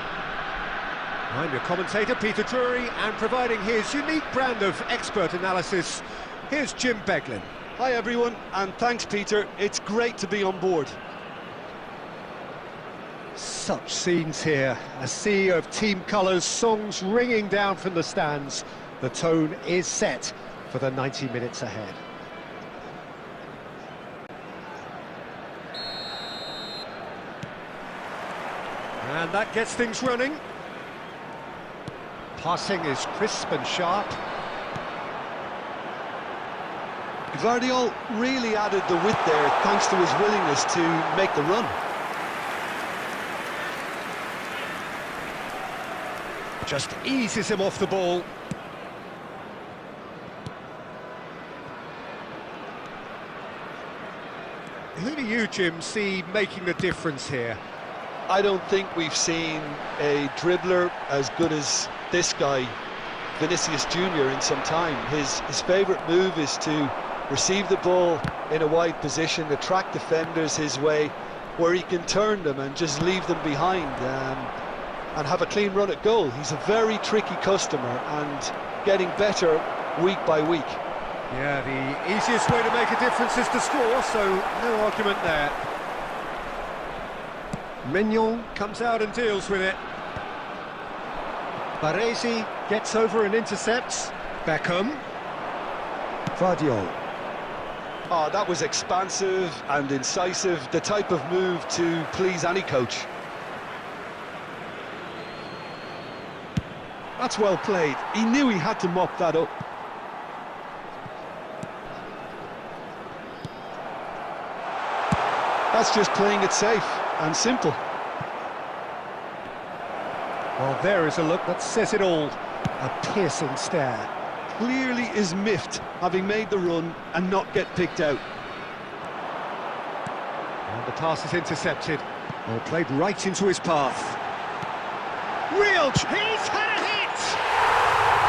I'm your commentator, Peter Drury, and providing his unique brand of expert analysis, here's Jim Beglin. Hi everyone, and thanks Peter, it's great to be on board. Such scenes here, a sea of team colours, songs ringing down from the stands. The tone is set for the 90 minutes ahead. And that gets things running. Passing is crisp and sharp. Guardiola really added the width there thanks to his willingness to make the run. Just eases him off the ball. Who do you, Jim, see making the difference here? I don't think we've seen a dribbler as good as this guy, Vinicius Junior, in some time. His favourite move is to receive the ball in a wide position, attract defenders his way, where he can turn them and just leave them behind and have a clean run at goal. He's a very tricky customer and getting better week by week. Yeah, the easiest way to make a difference is to score, so no argument there. Mignon comes out and deals with it. Baresi gets over and intercepts. Beckham. Guardiola. Oh, that was expansive and incisive, the type of move to please any coach. That's well played. He knew he had to mop that up. That's just playing it safe and simple. Well, there is a look that says it all. A piercing stare. Clearly is miffed, having made the run and not get picked out. And the pass is intercepted. Well, played right into his path. He's had a hit!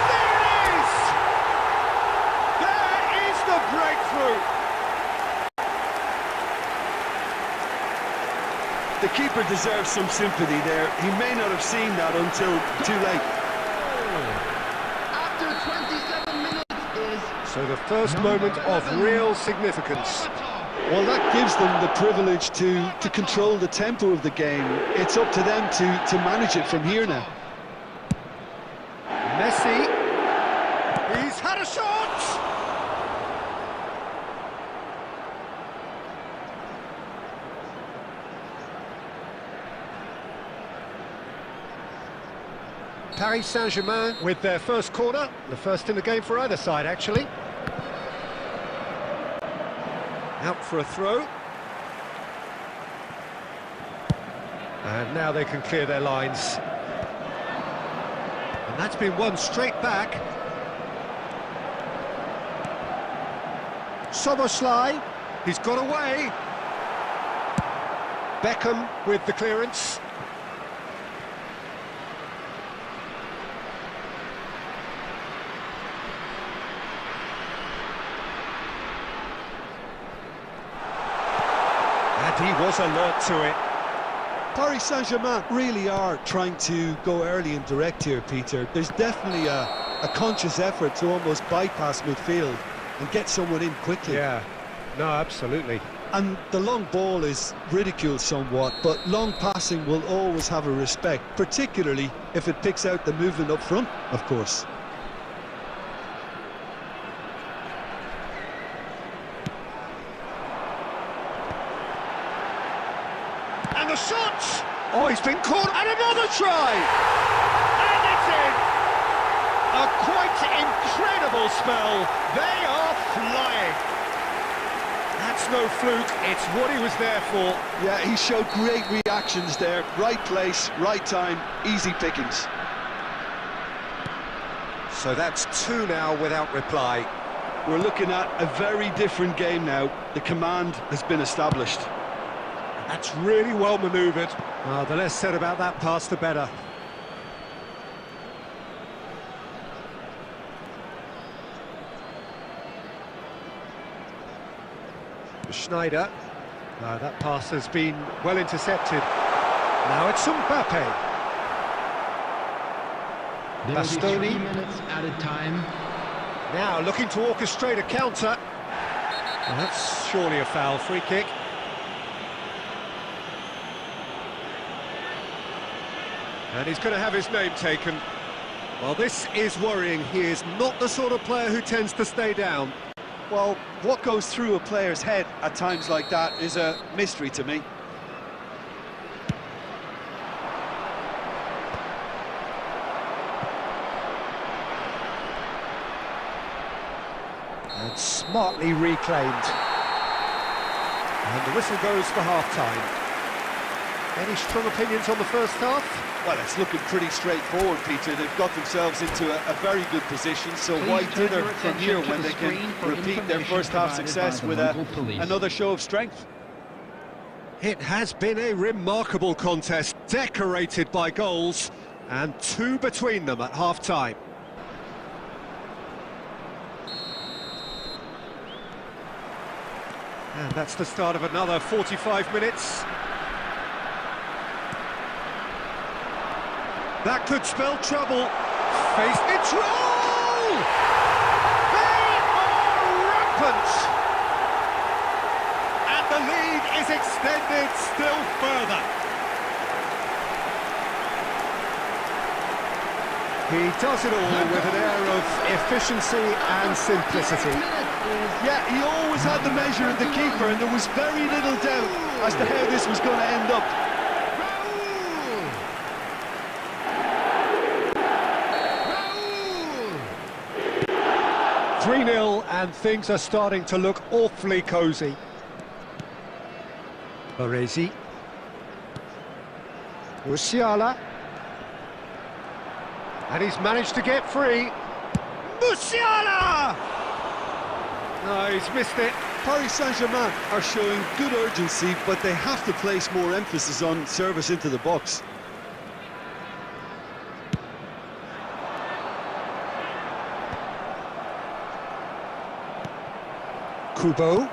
There it is! There is the breakthrough! The keeper deserves some sympathy there. He may not have seen that until too late. After 27 minutes is... So the first moment of real significance. Well, that gives them the privilege to control the tempo of the game. It's up to them to manage it from here now. Messi. He's had a shot! Paris Saint-Germain with their first corner, the first in the game for either side, actually. Out for a throw. And now they can clear their lines. And that's been won straight back. Soboslai, he's got away. Beckham with the clearance. And he was alert to it. Paris Saint-Germain really are trying to go early and direct here, Peter. There's definitely a conscious effort to almost bypass midfield and get someone in quickly. Yeah, no, absolutely. And the long ball is ridiculed somewhat, but long passing will always have a respect, particularly if it picks out the movement up front, of course. And the shot! Oh, he's been caught, and another try! And it's in! A quite incredible spell. They are flying. That's no fluke, it's what he was there for. Yeah, he showed great reactions there. Right place, right time, easy pickings. So that's two now without reply. We're looking at a very different game now. The command has been established. That's really well manoeuvred. The less said about that pass, the better. Schneider. That pass has been well intercepted. Now it's Mbappe. There will be 3 Bastoni. minutes added time. Now looking to orchestrate a counter. Well, that's surely a foul. Free kick. And he's going to have his name taken. Well, this is worrying. He is not the sort of player who tends to stay down. Well, what goes through a player's head at times like that is a mystery to me. And smartly reclaimed. And the whistle goes for half-time. Any strong opinions on the first half? Well, it's looking pretty straightforward, Peter. They've got themselves into a very good position, so Please why turn dither your from attention here to when the they can screen for repeat their information first half provided success by the with local police. another show of strength? It has been a remarkable contest, decorated by goals, and 2 between them at half-time. And that's the start of another 45 minutes. That could spell trouble. Face control! They are rampant! And the lead is extended still further. He does it all with an air of efficiency and simplicity. Yeah, he always had the measure of the keeper, and there was very little doubt as to how this was going to end up. 3-0, and things are starting to look awfully cosy. Baresi. Musiala. And he's managed to get free. Musiala! No, he's missed it. Paris Saint-Germain are showing good urgency, but they have to place more emphasis on service into the box. Kubo.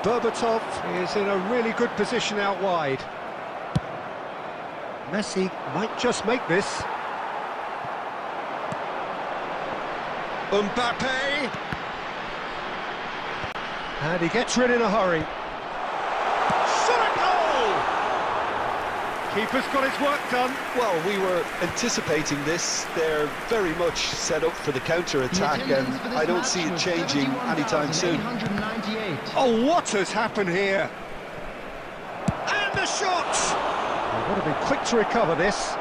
Berbatov is in a really good position out wide. Messi might just make this. Mbappe. And he gets rid in a hurry. Shot a goal! Keeper's got his work done. Well, we were anticipating this. They're very much set up for the counter-attack, and I don't see it changing anytime soon. Oh, what has happened here? And the shot! They would have been quick to recover this.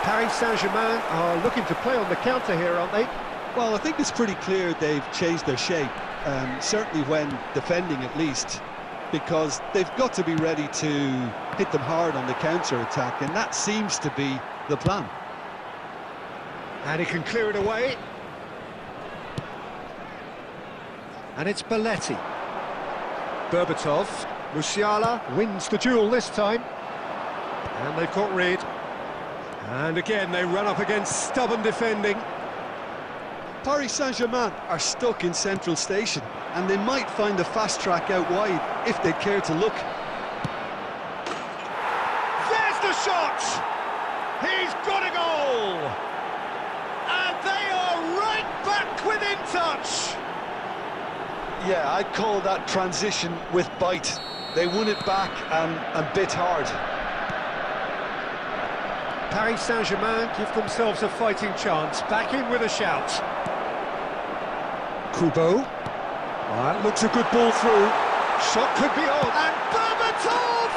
Paris Saint-Germain are looking to play on the counter here, aren't they? Well, I think it's pretty clear they've changed their shape, certainly when defending at least, because they've got to be ready to hit them hard on the counter-attack, and that seems to be the plan. And he can clear it away. And it's Belletti. Berbatov. Musiala wins the duel this time. And they've got rid. And again, they run up against stubborn defending. Paris Saint-Germain are stuck in Central Station, and they might find a fast track out wide if they care to look. There's the shot! He's got a goal! And they are right back within touch! Yeah, I'd call that transition with bite. They won it back and bit hard. Paris Saint-Germain give themselves a fighting chance. Back in with a shout. Kubo. Well, that looks a good ball through. Shot could be on. And Berbatov!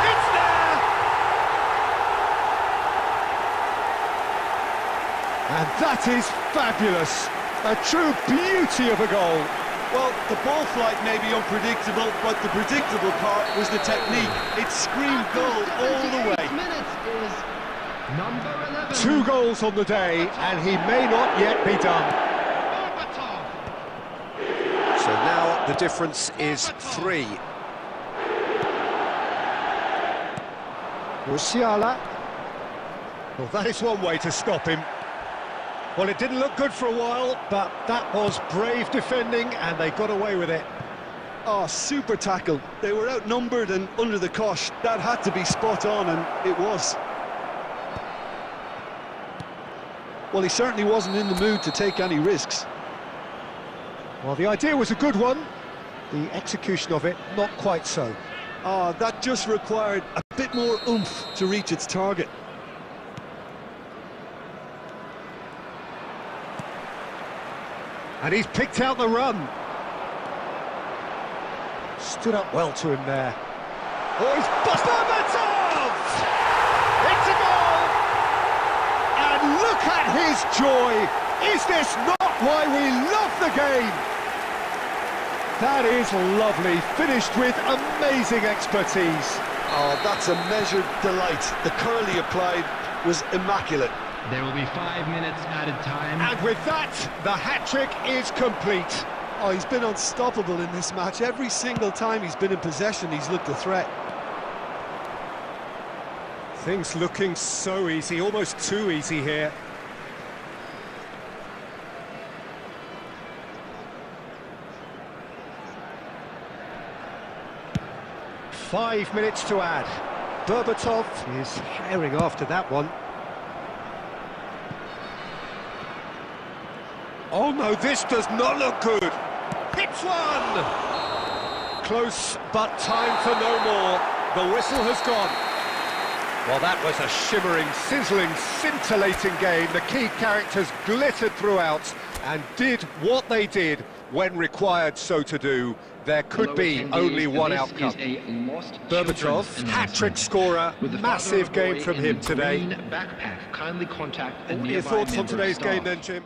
It's there! And that is fabulous. A true beauty of a goal. Well, the ball flight may be unpredictable, but the predictable part was the technique. It screamed goal all the way. Number 11. 2 goals on the day, and he may not yet be done. So now the difference is 3. Musiala. Well, that is one way to stop him. Well, it didn't look good for a while, but that was brave defending, and they got away with it. Oh, super tackle. They were outnumbered and under the cosh. That had to be spot on, and it was. Well, he certainly wasn't in the mood to take any risks. Well, the idea was a good one. The execution of it, not quite so. Oh, that just required a bit more oomph to reach its target. And he's picked out the run. Stood up well to him there. Oh, he's busted Berbatov! It's a goal! And look at his joy! Is this not why we love the game? That is lovely, finished with amazing expertise. Oh, that's a measured delight. The curl he applied was immaculate. There will be 5 minutes added time. And with that, the hat-trick is complete. Oh, he's been unstoppable in this match. Every single time he's been in possession, he's looked a threat. Things looking so easy, almost too easy here. Five minutes to add. Berbatov is herring after that one. Oh no, this does not look good. Hits one! Close, but time for no more. The whistle has gone. Well, that was a shimmering, sizzling, scintillating game. The key characters glittered throughout and did what they did when required so to do. There could be only one outcome. Berbatov, hat-trick scorer, massive game from him today. Backpack. Kindly contact What are your thoughts on today's game then, Jim?